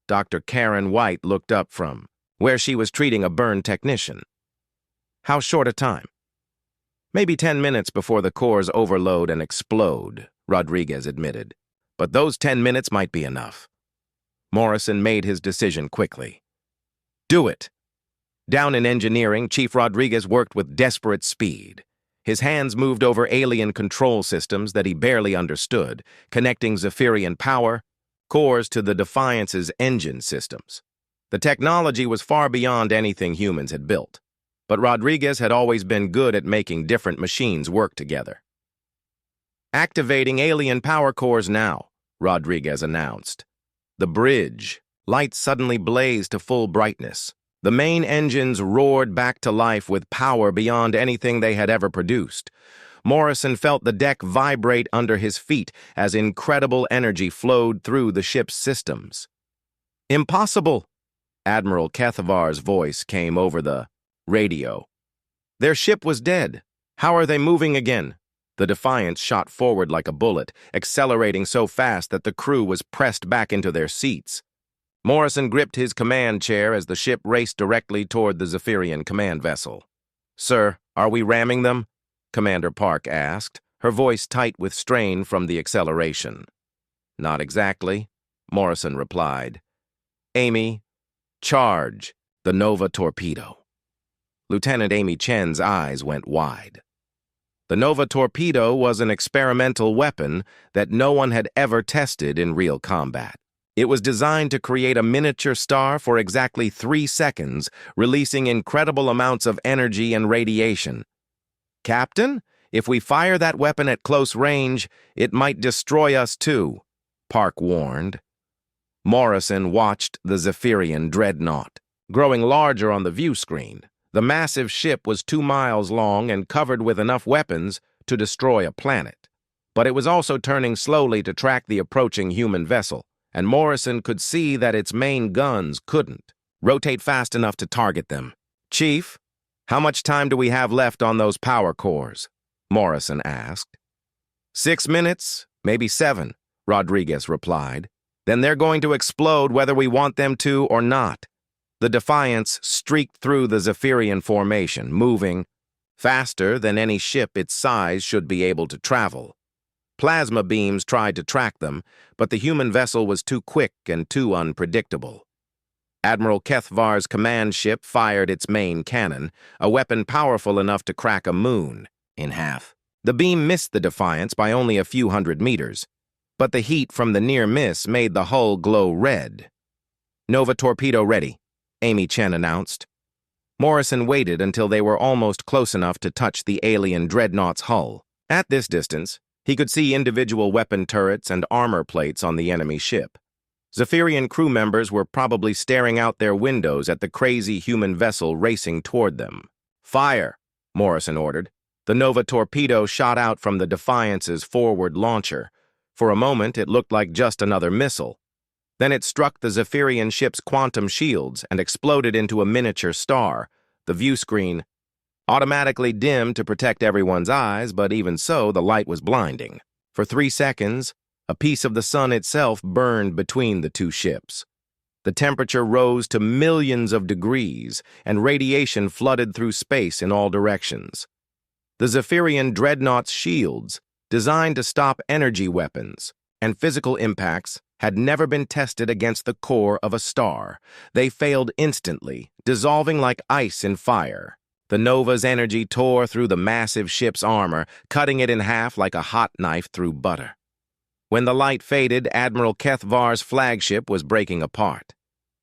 Dr. Karen White looked up from where she was treating a burned technician. "How short a time?" "Maybe 10 minutes before the cores overload and explode," Rodriguez admitted. "But those 10 minutes might be enough." Morrison made his decision quickly. "Do it." Down in engineering, Chief Rodriguez worked with desperate speed. His hands moved over alien control systems that he barely understood, connecting Zephyrian power cores to the Defiance's engine systems. The technology was far beyond anything humans had built, but Rodriguez had always been good at making different machines work together. "Activating alien power cores now," Rodriguez announced. The bridge. Lights suddenly blazed to full brightness. The main engines roared back to life with power beyond anything they had ever produced. Morrison felt the deck vibrate under his feet as incredible energy flowed through the ship's systems. "Impossible!" Admiral Kethavar's voice came over the radio. "Their ship was dead. How are they moving again?" The Defiance shot forward like a bullet, accelerating so fast that the crew was pressed back into their seats. Morrison gripped his command chair as the ship raced directly toward the Zephyrian command vessel. "Sir, are we ramming them?" Commander Park asked, her voice tight with strain from the acceleration. "Not exactly," Morrison replied. "Amy, charge the Nova torpedo." Lieutenant Amy Chen's eyes went wide. The Nova torpedo was an experimental weapon that no one had ever tested in real combat. It was designed to create a miniature star for exactly 3 seconds, releasing incredible amounts of energy and radiation. "Captain, if we fire that weapon at close range, it might destroy us too," Park warned. Morrison watched the Zephyrian dreadnought, growing larger on the view screen. The massive ship was 2 miles long and covered with enough weapons to destroy a planet. But it was also turning slowly to track the approaching human vessel, and Morrison could see that its main guns couldn't rotate fast enough to target them. "Chief, how much time do we have left on those power cores?" Morrison asked. 6 minutes, maybe 7, Rodriguez replied. "Then they're going to explode whether we want them to or not." The Defiance streaked through the Zephyrian formation, moving faster than any ship its size should be able to travel. Plasma beams tried to track them, but the human vessel was too quick and too unpredictable. Admiral Kethavar's command ship fired its main cannon, a weapon powerful enough to crack a moon in half. The beam missed the Defiance by only a few hundred meters, but the heat from the near miss made the hull glow red. "Nova torpedo ready," Amy Chen announced. Morrison waited until they were almost close enough to touch the alien dreadnought's hull. At this distance, he could see individual weapon turrets and armor plates on the enemy ship. Zephyrian crew members were probably staring out their windows at the crazy human vessel racing toward them. "Fire," Morrison ordered. The Nova torpedo shot out from the Defiance's forward launcher. For a moment, it looked like just another missile. Then it struck the Zephyrian ship's quantum shields and exploded into a miniature star. The view screen automatically dimmed to protect everyone's eyes, but even so, the light was blinding. For 3 seconds, a piece of the sun itself burned between the two ships. The temperature rose to millions of degrees, and radiation flooded through space in all directions. The Zephyrian dreadnought's shields, designed to stop energy weapons and physical impacts, had never been tested against the core of a star. They failed instantly, dissolving like ice in fire. The Nova's energy tore through the massive ship's armor, cutting it in half like a hot knife through butter. When the light faded, Admiral Kethavar's flagship was breaking apart.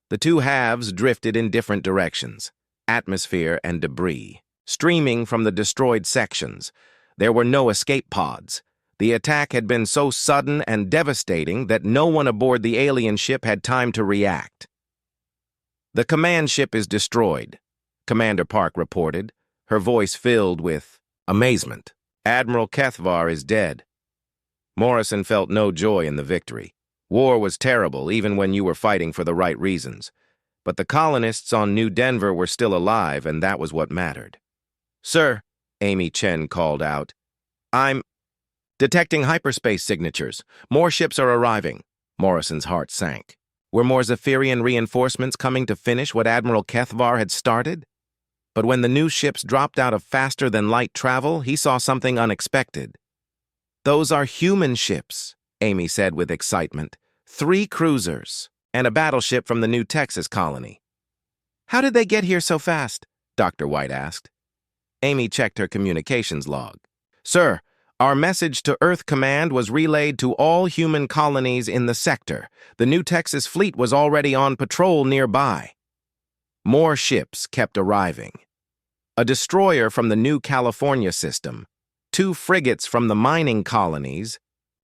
The two halves drifted in different directions, atmosphere and debris, streaming from the destroyed sections. There were no escape pods. The attack had been so sudden and devastating that no one aboard the alien ship had time to react. "The command ship is destroyed," Commander Park reported, her voice filled with amazement. "Admiral Kethavar is dead." Morrison felt no joy in the victory. War was terrible, even when you were fighting for the right reasons. But the colonists on New Denver were still alive, and that was what mattered. "Sir," Amy Chen called out, "I'm detecting hyperspace signatures. More ships are arriving." Morrison's heart sank. Were more Zephyrian reinforcements coming to finish what Admiral Kethavar had started? But when the new ships dropped out of faster-than-light travel, he saw something unexpected. "Those are human ships," Amy said with excitement. 3 cruisers and a battleship from the New Texas colony. How did they get here so fast? Dr. White asked. Amy checked her communications log. Sir, our message to Earth Command was relayed to all human colonies in the sector. The New Texas fleet was already on patrol nearby. More ships kept arriving. A destroyer from the New California system, 2 frigates from the mining colonies,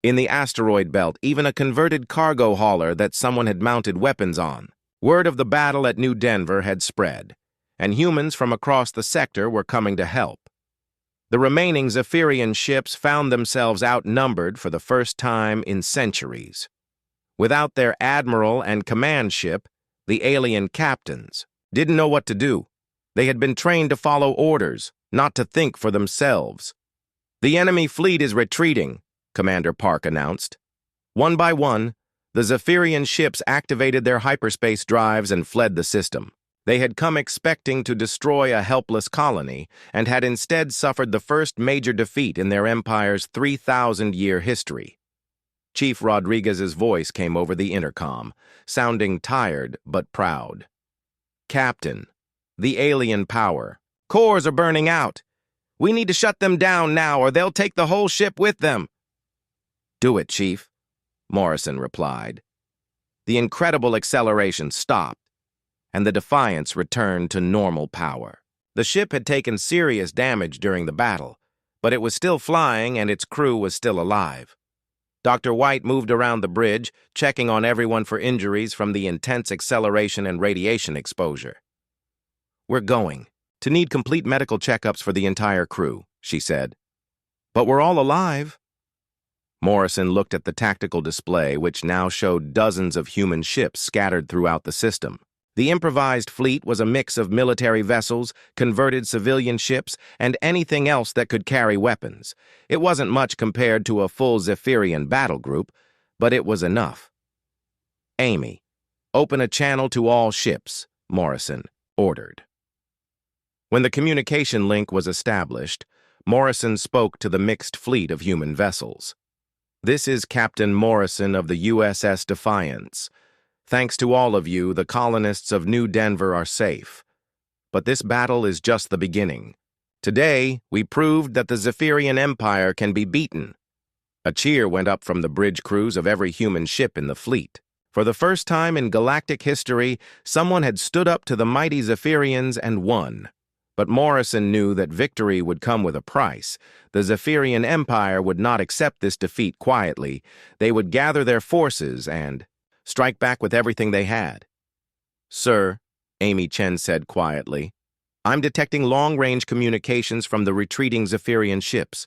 in the asteroid belt, even a converted cargo hauler that someone had mounted weapons on. Word of the battle at New Denver had spread, and humans from across the sector were coming to help. The remaining Zephyrian ships found themselves outnumbered for the first time in centuries. Without their admiral and command ship, the alien captains didn't know what to do. They had been trained to follow orders, not to think for themselves. The enemy fleet is retreating, Commander Park announced. One by one, the Zephyrian ships activated their hyperspace drives and fled the system. They had come expecting to destroy a helpless colony and had instead suffered the first major defeat in their empire's 3,000-year history. Chief Rodriguez's voice came over the intercom, sounding tired but proud. Captain, the alien power. Cores are burning out. We need to shut them down now or they'll take the whole ship with them. Do it, Chief, Morrison replied. The incredible acceleration stopped, and the Defiance returned to normal power. The ship had taken serious damage during the battle, but it was still flying and its crew was still alive. Dr. White moved around the bridge, checking on everyone for injuries from the intense acceleration and radiation exposure. We're going to need complete medical checkups for the entire crew, she said. But we're all alive. Morrison looked at the tactical display, which now showed dozens of human ships scattered throughout the system. The improvised fleet was a mix of military vessels, converted civilian ships, and anything else that could carry weapons. It wasn't much compared to a full Zephyrian battle group, but it was enough. Amy, open a channel to all ships, Morrison ordered. When the communication link was established, Morrison spoke to the mixed fleet of human vessels. This is Captain Morrison of the USS Defiance. Thanks to all of you, the colonists of New Denver are safe. But this battle is just the beginning. Today, we proved that the Zephyrian Empire can be beaten. A cheer went up from the bridge crews of every human ship in the fleet. For the first time in galactic history, someone had stood up to the mighty Zephyrians and won. But Morrison knew that victory would come with a price. The Zephyrian Empire would not accept this defeat quietly. They would gather their forces and strike back with everything they had. Sir, Amy Chen said quietly, I'm detecting long-range communications from the retreating Zephyrian ships.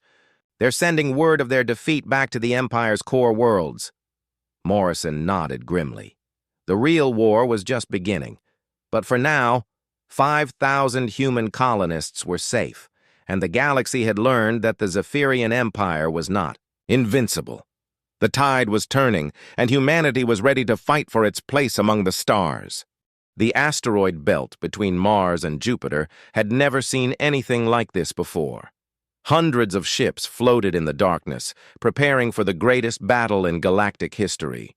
They're sending word of their defeat back to the Empire's core worlds. Morrison nodded grimly. The real war was just beginning. But for now, 5,000 human colonists were safe, and the galaxy had learned that the Zephyrian Empire was not invincible. The tide was turning, and humanity was ready to fight for its place among the stars. The asteroid belt between Mars and Jupiter had never seen anything like this before. Hundreds of ships floated in the darkness, preparing for the greatest battle in galactic history.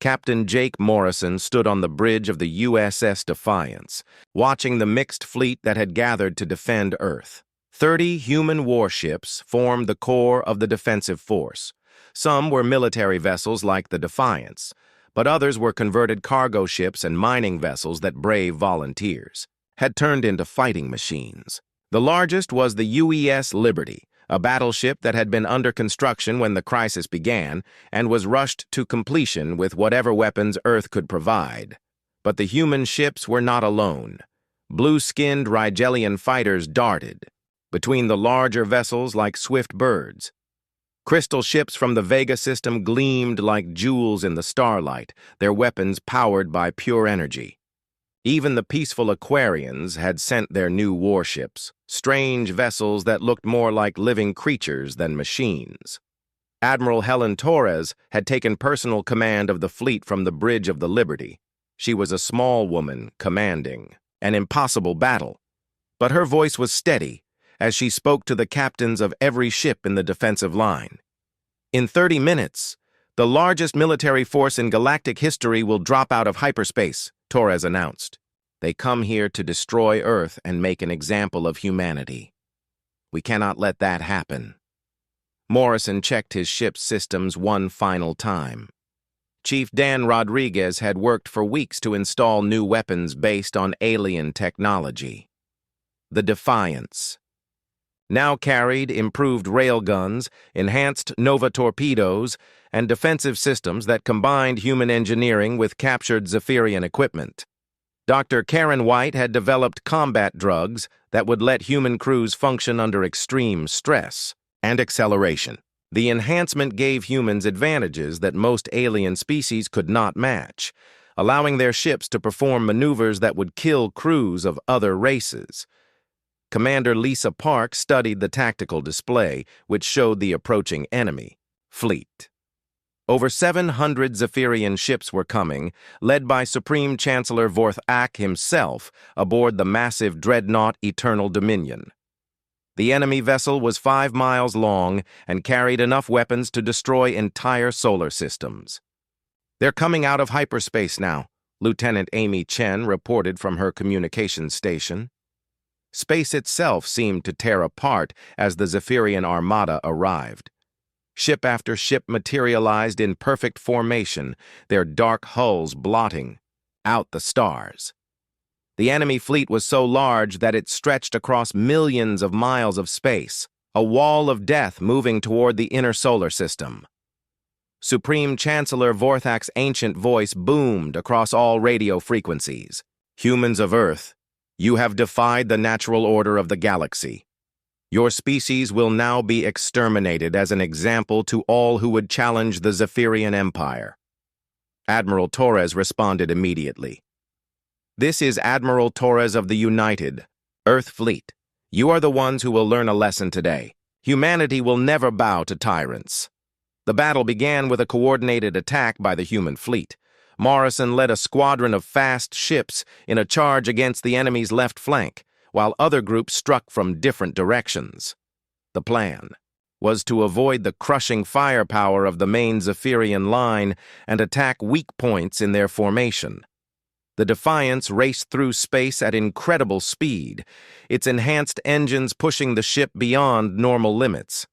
Captain Jake Morrison stood on the bridge of the USS Defiance, watching the mixed fleet that had gathered to defend Earth. 30 human warships formed the core of the defensive force. Some were military vessels like the Defiance, but others were converted cargo ships and mining vessels that brave volunteers had turned into fighting machines. The largest was the UES Liberty, a battleship that had been under construction when the crisis began and was rushed to completion with whatever weapons Earth could provide. But the human ships were not alone. Blue-skinned Rigelian fighters darted between the larger vessels like swift birds. Crystal ships from the Vega system gleamed like jewels in the starlight, their weapons powered by pure energy. Even the peaceful Aquarians had sent their new warships, strange vessels that looked more like living creatures than machines. Admiral Helen Torres had taken personal command of the fleet from the bridge of the Liberty. She was a small woman commanding an impossible battle, but her voice was steady as she spoke to the captains of every ship in the defensive line. In 30 minutes, the largest military force in galactic history will drop out of hyperspace, Torres announced. They come here to destroy Earth and make an example of humanity. We cannot let that happen. Morrison checked his ship's systems one final time. Chief Dan Rodriguez had worked for weeks to install new weapons based on alien technology. The Defiance now carried improved railguns, enhanced Nova torpedoes, and defensive systems that combined human engineering with captured Zephyrian equipment. Dr. Karen White had developed combat drugs that would let human crews function under extreme stress and acceleration. The enhancement gave humans advantages that most alien species could not match, allowing their ships to perform maneuvers that would kill crews of other races. Commander Lisa Park studied the tactical display, which showed the approaching enemy fleet. Over 700 Zephyrian ships were coming, led by Supreme Chancellor Vorthak himself aboard the massive dreadnought Eternal Dominion. The enemy vessel was 5 miles long and carried enough weapons to destroy entire solar systems. "They're coming out of hyperspace now," Lieutenant Amy Chen reported from her communications station. Space itself seemed to tear apart as the Zephyrian armada arrived. Ship after ship materialized in perfect formation, their dark hulls blotting out the stars. The enemy fleet was so large that it stretched across millions of miles of space, a wall of death moving toward the inner solar system. Supreme Chancellor Vorthak's ancient voice boomed across all radio frequencies. "Humans of Earth, you have defied the natural order of the galaxy. Your species will now be exterminated as an example to all who would challenge the Zephyrian Empire." Admiral Torres responded immediately. "This is Admiral Torres of the United Earth Fleet. You are the ones who will learn a lesson today. Humanity will never bow to tyrants." The battle began with a coordinated attack by the human fleet. Morrison led a squadron of fast ships in a charge against the enemy's left flank, while other groups struck from different directions. The plan was to avoid the crushing firepower of the main Zephyrian line and attack weak points in their formation. The Defiance raced through space at incredible speed, its enhanced engines pushing the ship beyond normal limits.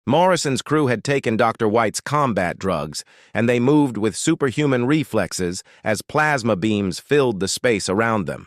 Morrison's crew had taken Dr. White's combat drugs, and they moved with superhuman reflexes as plasma beams filled the space around them.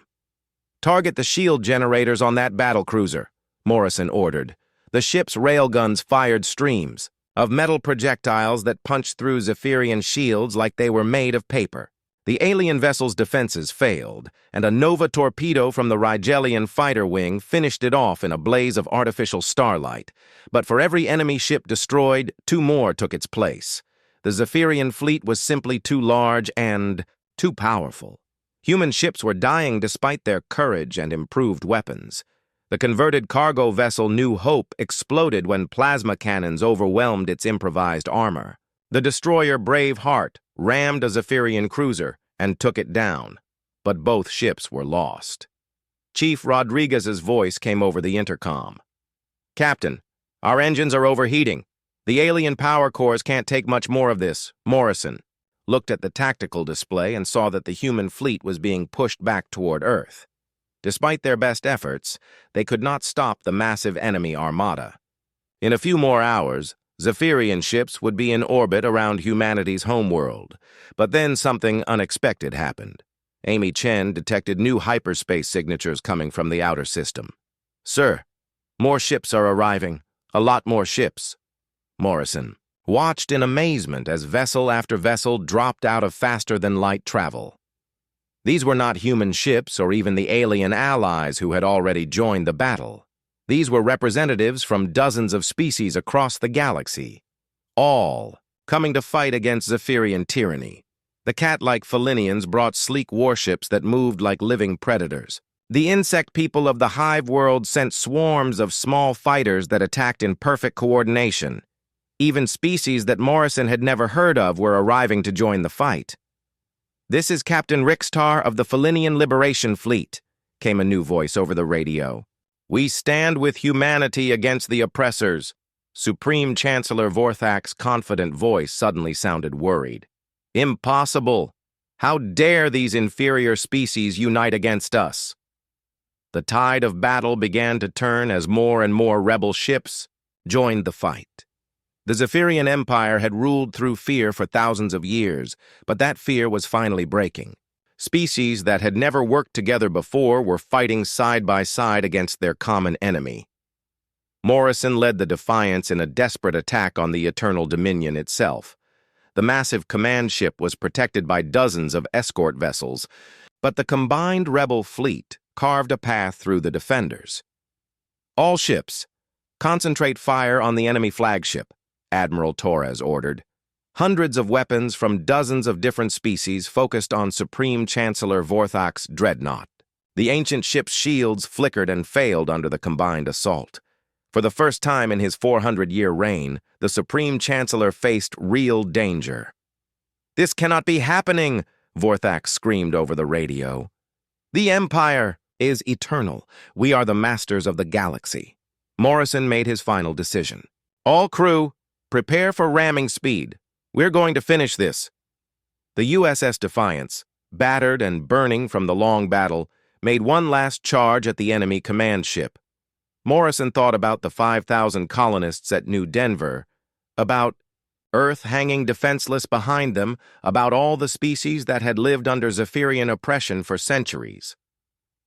"Target the shield generators on that battlecruiser," Morrison ordered. The ship's railguns fired streams of metal projectiles that punched through Zephyrian shields like they were made of paper. The alien vessel's defenses failed, and a Nova torpedo from the Rigelian fighter wing finished it off in a blaze of artificial starlight. But for every enemy ship destroyed, 2 more took its place. The Zephyrian fleet was simply too large and too powerful. Human ships were dying despite their courage and improved weapons. The converted cargo vessel New Hope exploded when plasma cannons overwhelmed its improvised armor. The destroyer Brave Heart rammed a Zephyrian cruiser and took it down, but both ships were lost. Chief Rodriguez's voice came over the intercom. "Captain, our engines are overheating. The alien power cores can't take much more of this." Morrison looked at the tactical display and saw that the human fleet was being pushed back toward Earth. Despite their best efforts, they could not stop the massive enemy armada. In a few more hours, Zephyrian ships would be in orbit around humanity's homeworld. But then something unexpected happened. Amy Chen detected new hyperspace signatures coming from the outer system. "Sir, more ships are arriving. A lot more ships." Morrison watched in amazement as vessel after vessel dropped out of faster-than-light travel. These were not human ships or even the alien allies who had already joined the battle. These were representatives from dozens of species across the galaxy, all coming to fight against Zephyrian tyranny. The cat-like Felinians brought sleek warships that moved like living predators. The insect people of the Hive world sent swarms of small fighters that attacked in perfect coordination. Even species that Morrison had never heard of were arriving to join the fight. "This is Captain Rixtar of the Felinian Liberation Fleet," came a new voice over the radio. "We stand with humanity against the oppressors." Supreme Chancellor Vorthak's confident voice suddenly sounded worried. "Impossible. How dare these inferior species unite against us? The tide of battle began to turn as more and more rebel ships joined the fight. The Zephyrian Empire had ruled through fear for thousands of years, but that fear was finally breaking. Species that had never worked together before were fighting side by side against their common enemy. Morrison led the Defiance in a desperate attack on the Eternal Dominion itself. The massive command ship was protected by dozens of escort vessels, but the combined rebel fleet carved a path through the defenders. "All ships, concentrate fire on the enemy flagship," Admiral Torres ordered. Hundreds of weapons from dozens of different species focused on Supreme Chancellor Vorthak's dreadnought. The ancient ship's shields flickered and failed under the combined assault. For the first time in his 400-year reign, the Supreme Chancellor faced real danger. "This cannot be happening," Vorthak screamed over the radio. "The Empire is eternal. We are the masters of the galaxy." Morrison made his final decision. "All crew, prepare for ramming speed. We're going to finish this." The USS Defiance, battered and burning from the long battle, made one last charge at the enemy command ship. Morrison thought about the 5,000 colonists at New Denver, about Earth hanging defenseless behind them, about all the species that had lived under Zephyrian oppression for centuries.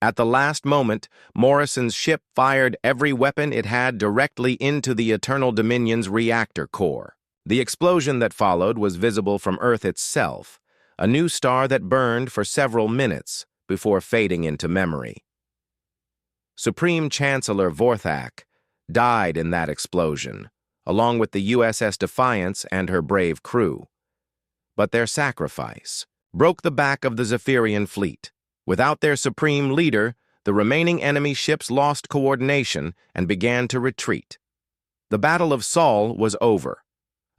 At the last moment, Morrison's ship fired every weapon it had directly into the Eternal Dominion's reactor core. The explosion that followed was visible from Earth itself, a new star that burned for several minutes before fading into memory. Supreme Chancellor Vorthak died in that explosion, along with the USS Defiance and her brave crew. But their sacrifice broke the back of the Zephyrian fleet. Without their supreme leader, the remaining enemy ships lost coordination and began to retreat. The Battle of Sol was over.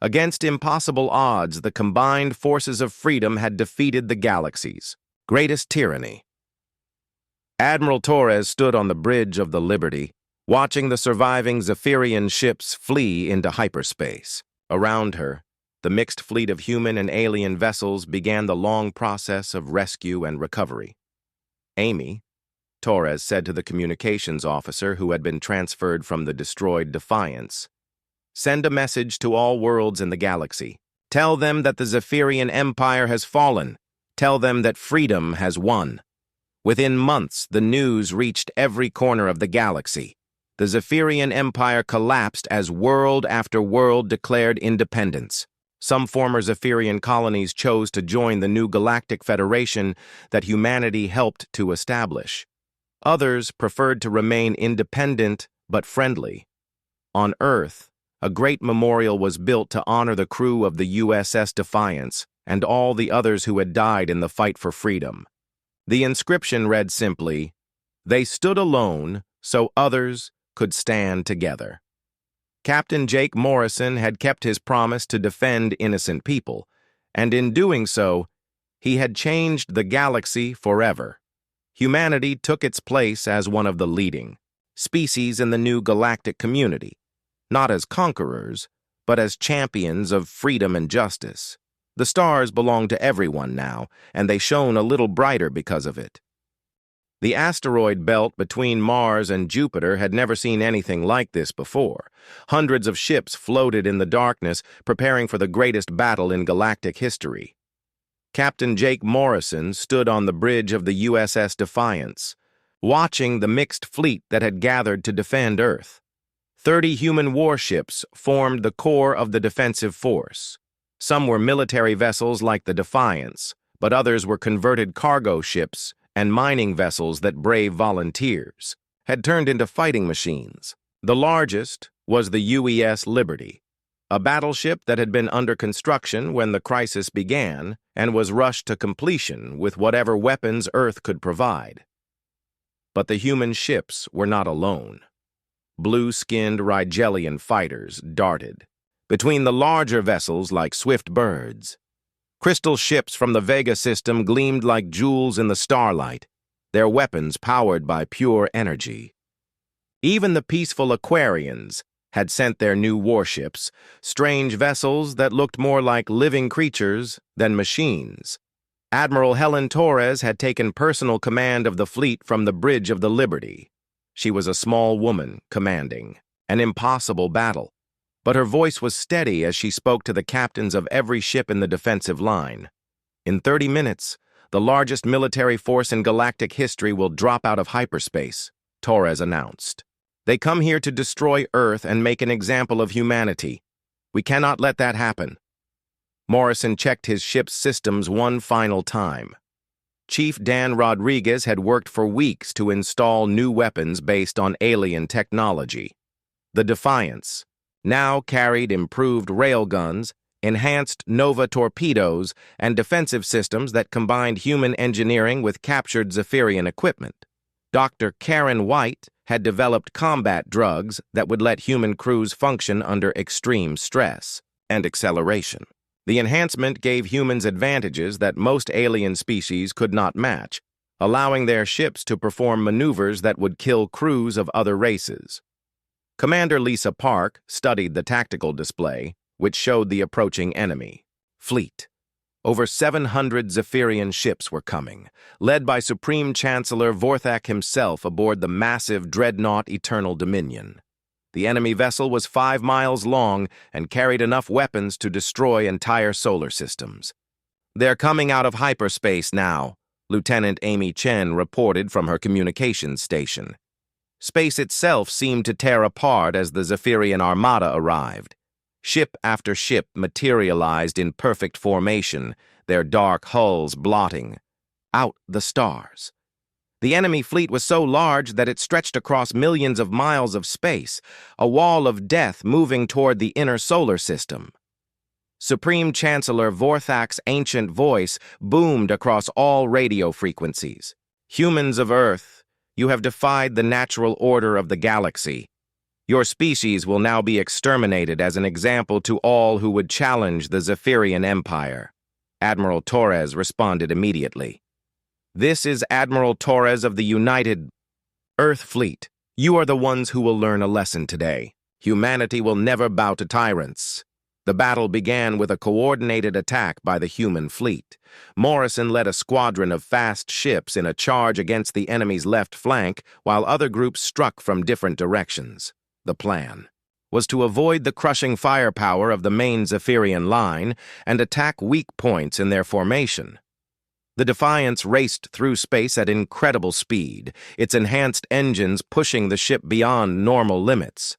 Against impossible odds, the combined forces of freedom had defeated the galaxy's greatest tyranny. Admiral Torres stood on the bridge of the Liberty, watching the surviving Zephyrian ships flee into hyperspace. Around her, the mixed fleet of human and alien vessels began the long process of rescue and recovery. "Amy," Torres said to the communications officer who had been transferred from the destroyed Defiance, "send a message to all worlds in the galaxy. Tell them that the Zephyrian Empire has fallen. Tell them that freedom has won." Within months, the news reached every corner of the galaxy. The Zephyrian Empire collapsed as world after world declared independence. Some former Zephyrian colonies chose to join the new Galactic Federation that humanity helped to establish. Others preferred to remain independent but friendly. On Earth, a great memorial was built to honor the crew of the USS Defiance and all the others who had died in the fight for freedom. The inscription read simply, "They stood alone so others could stand together." Captain Jake Morrison had kept his promise to defend innocent people, and in doing so, he had changed the galaxy forever. Humanity took its place as one of the leading species in the new galactic community, not as conquerors, but as champions of freedom and justice. The stars belonged to everyone now, and they shone a little brighter because of it. The asteroid belt between Mars and Jupiter had never seen anything like this before. Hundreds of ships floated in the darkness, preparing for the greatest battle in galactic history. Captain Jake Morrison stood on the bridge of the USS Defiance, watching the mixed fleet that had gathered to defend Earth. 30 human warships formed the core of the defensive force. Some were military vessels like the Defiance, but others were converted cargo ships and mining vessels that brave volunteers had turned into fighting machines. The largest was the UES Liberty, a battleship that had been under construction when the crisis began and was rushed to completion with whatever weapons Earth could provide. But the human ships were not alone. Blue-skinned Rigelian fighters darted between the larger vessels like swift birds. Crystal ships from the Vega system gleamed like jewels in the starlight, their weapons powered by pure energy. Even the peaceful Aquarians had sent their new warships, strange vessels that looked more like living creatures than machines. Admiral Helen Torres had taken personal command of the fleet from the Bridge of the Liberty. She was a small woman commanding an impossible battle, but her voice was steady as she spoke to the captains of every ship in the defensive line. In 30 minutes, the largest military force in galactic history will drop out of hyperspace, Torres announced. They come here to destroy Earth and make an example of humanity. We cannot let that happen. Morrison checked his ship's systems one final time. Chief Dan Rodriguez had worked for weeks to install new weapons based on alien technology. The Defiance now carried improved railguns, enhanced Nova torpedoes, and defensive systems that combined human engineering with captured Zephyrian equipment. Dr. Karen White had developed combat drugs that would let human crews function under extreme stress and acceleration. The enhancement gave humans advantages that most alien species could not match, allowing their ships to perform maneuvers that would kill crews of other races. Commander Lisa Park studied the tactical display, which showed the approaching enemy fleet. Over 700 Zephyrian ships were coming, led by Supreme Chancellor Vorthak himself aboard the massive dreadnought Eternal Dominion. The enemy vessel was 5 miles long and carried enough weapons to destroy entire solar systems. "They're coming out of hyperspace now," Lieutenant Amy Chen reported from her communications station. Space itself seemed to tear apart as the Zephyrian armada arrived. Ship after ship materialized in perfect formation, their dark hulls blotting out the stars. The enemy fleet was so large that it stretched across millions of miles of space, a wall of death moving toward the inner solar system. Supreme Chancellor Vorthak's ancient voice boomed across all radio frequencies. "Humans of Earth, you have defied the natural order of the galaxy. Your species will now be exterminated as an example to all who would challenge the Zephyrian Empire." Admiral Torres responded immediately. "This is Admiral Torres of the United Earth Fleet. You are the ones who will learn a lesson today. Humanity will never bow to tyrants." The battle began with a coordinated attack by the human fleet. Morrison led a squadron of fast ships in a charge against the enemy's left flank, while other groups struck from different directions. The plan was to avoid the crushing firepower of the main Zephyrian line and attack weak points in their formation. The Defiance raced through space at incredible speed, its enhanced engines pushing the ship beyond normal limits.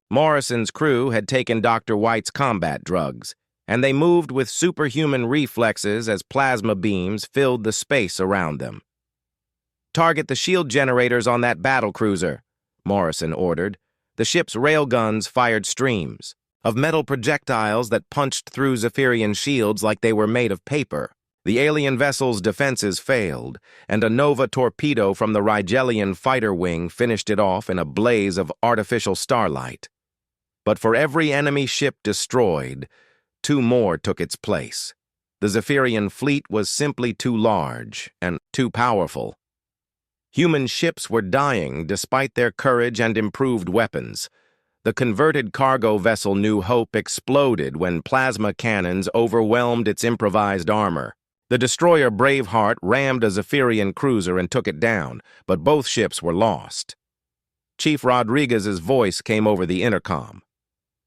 Morrison's crew had taken Dr. White's combat drugs, and they moved with superhuman reflexes as plasma beams filled the space around them. "Target the shield generators on that battlecruiser," Morrison ordered. The ship's railguns fired streams of metal projectiles that punched through Zephyrian shields like they were made of paper. The alien vessel's defenses failed, and a Nova torpedo from the Rigelian fighter wing finished it off in a blaze of artificial starlight. But for every enemy ship destroyed, 2 more took its place. The Zephyrian fleet was simply too large and too powerful. Human ships were dying despite their courage and improved weapons. The converted cargo vessel New Hope exploded when plasma cannons overwhelmed its improvised armor. The destroyer Braveheart rammed a Zephyrian cruiser and took it down, but both ships were lost. Chief Rodriguez's voice came over the intercom.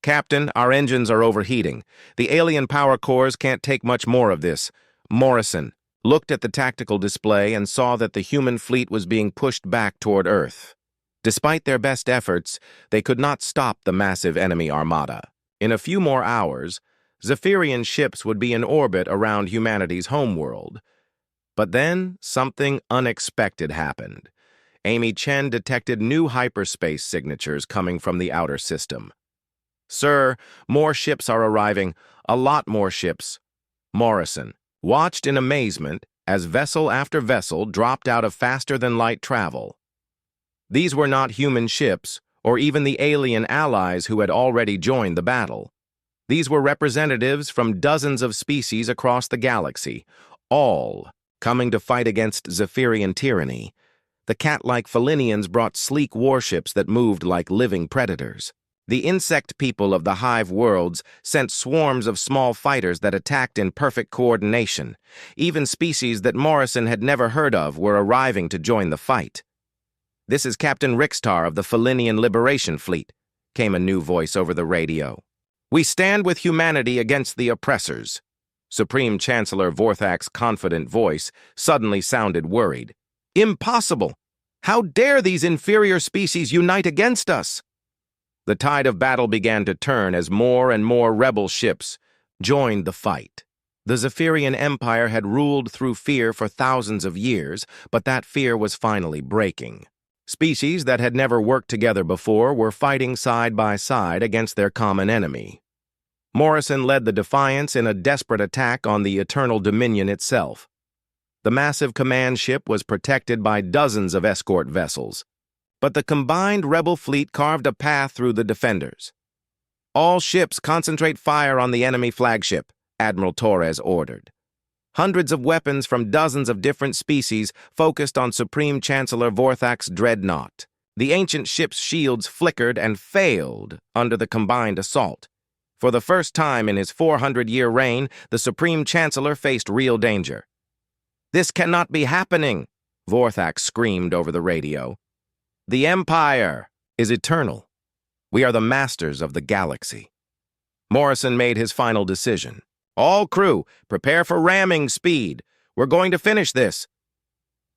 "Captain, our engines are overheating. The alien power cores can't take much more of this." Morrison looked at the tactical display and saw that the human fleet was being pushed back toward Earth. Despite their best efforts, they could not stop the massive enemy armada. In a few more hours, Zephyrian ships would be in orbit around humanity's homeworld. But then, something unexpected happened. Amy Chen detected new hyperspace signatures coming from the outer system. "Sir, more ships are arriving. A lot more ships." Morrison watched in amazement as vessel after vessel dropped out of faster-than-light travel. These were not human ships, or even the alien allies who had already joined the battle. These were representatives from dozens of species across the galaxy, all coming to fight against Zephyrian tyranny. The cat-like Felinians brought sleek warships that moved like living predators. The insect people of the hive worlds sent swarms of small fighters that attacked in perfect coordination. Even species that Morrison had never heard of were arriving to join the fight. "This is Captain Rixtar of the Felinian Liberation Fleet," came a new voice over the radio. "We stand with humanity against the oppressors." Supreme Chancellor Vorthak's confident voice suddenly sounded worried. "Impossible! How dare these inferior species unite against us?" The tide of battle began to turn as more and more rebel ships joined the fight. The Zephyrian Empire had ruled through fear for thousands of years, but that fear was finally breaking. Species that had never worked together before were fighting side by side against their common enemy. Morrison led the Defiance in a desperate attack on the Eternal Dominion itself. The massive command ship was protected by dozens of escort vessels, but the combined rebel fleet carved a path through the defenders. "All ships concentrate fire on the enemy flagship," Admiral Torres ordered. Hundreds of weapons from dozens of different species focused on Supreme Chancellor Vorthak's dreadnought. The ancient ship's shields flickered and failed under the combined assault. For the first time in his 400-year reign, the Supreme Chancellor faced real danger. "This cannot be happening," Vorthak screamed over the radio. "The Empire is eternal. We are the masters of the galaxy." Morrison made his final decision. "All crew, prepare for ramming speed. We're going to finish this."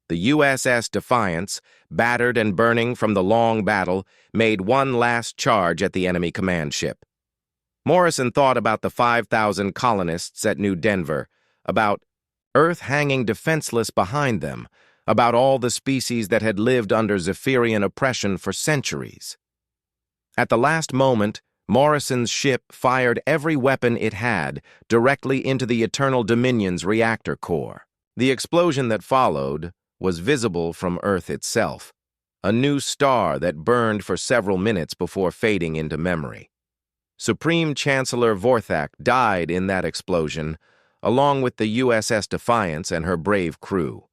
The USS Defiance, battered and burning from the long battle, made one last charge at the enemy command ship. Morrison thought about the 5,000 colonists at New Denver, about Earth hanging defenseless behind them, about all the species that had lived under Zephyrian oppression for centuries. At the last moment, Morrison's ship fired every weapon it had directly into the Eternal Dominion's reactor core. The explosion that followed was visible from Earth itself, a new star that burned for several minutes before fading into memory. Supreme Chancellor Vorthak died in that explosion, along with the USS Defiance and her brave crew.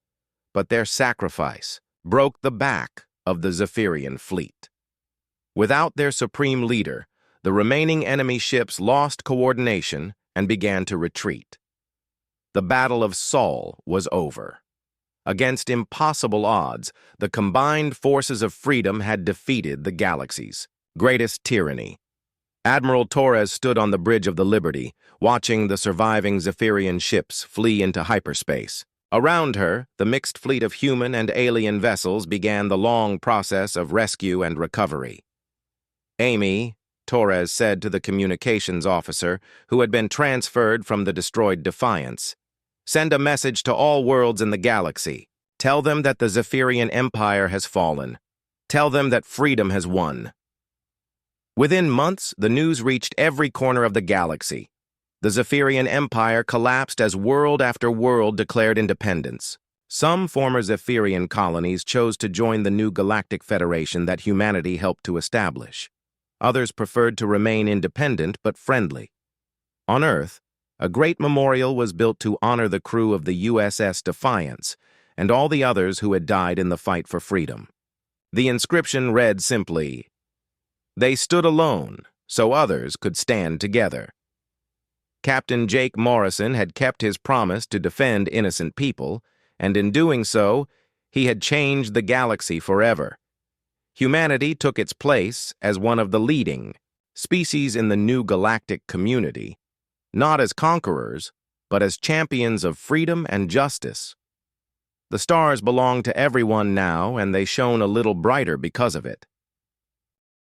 But their sacrifice broke the back of the Zephyrian fleet. Without their supreme leader, the remaining enemy ships lost coordination and began to retreat. The Battle of Sol was over. Against impossible odds, the combined forces of freedom had defeated the galaxy's greatest tyranny. Admiral Torres stood on the bridge of the Liberty, watching the surviving Zephyrian ships flee into hyperspace. Around her, the mixed fleet of human and alien vessels began the long process of rescue and recovery. "Amy," Torres said to the communications officer, who had been transferred from the destroyed Defiance, "send a message to all worlds in the galaxy. Tell them that the Zephyrian Empire has fallen. Tell them that freedom has won." Within months, the news reached every corner of the galaxy. The Zephyrian Empire collapsed as world after world declared independence. Some former Zephyrian colonies chose to join the new Galactic Federation that humanity helped to establish. Others preferred to remain independent but friendly. On Earth, a great memorial was built to honor the crew of the USS Defiance and all the others who had died in the fight for freedom. The inscription read simply, "They stood alone, so others could stand together." Captain Jake Morrison had kept his promise to defend innocent people, and in doing so, he had changed the galaxy forever. Humanity took its place as one of the leading species in the new galactic community, not as conquerors, but as champions of freedom and justice. The stars belonged to everyone now, and they shone a little brighter because of it.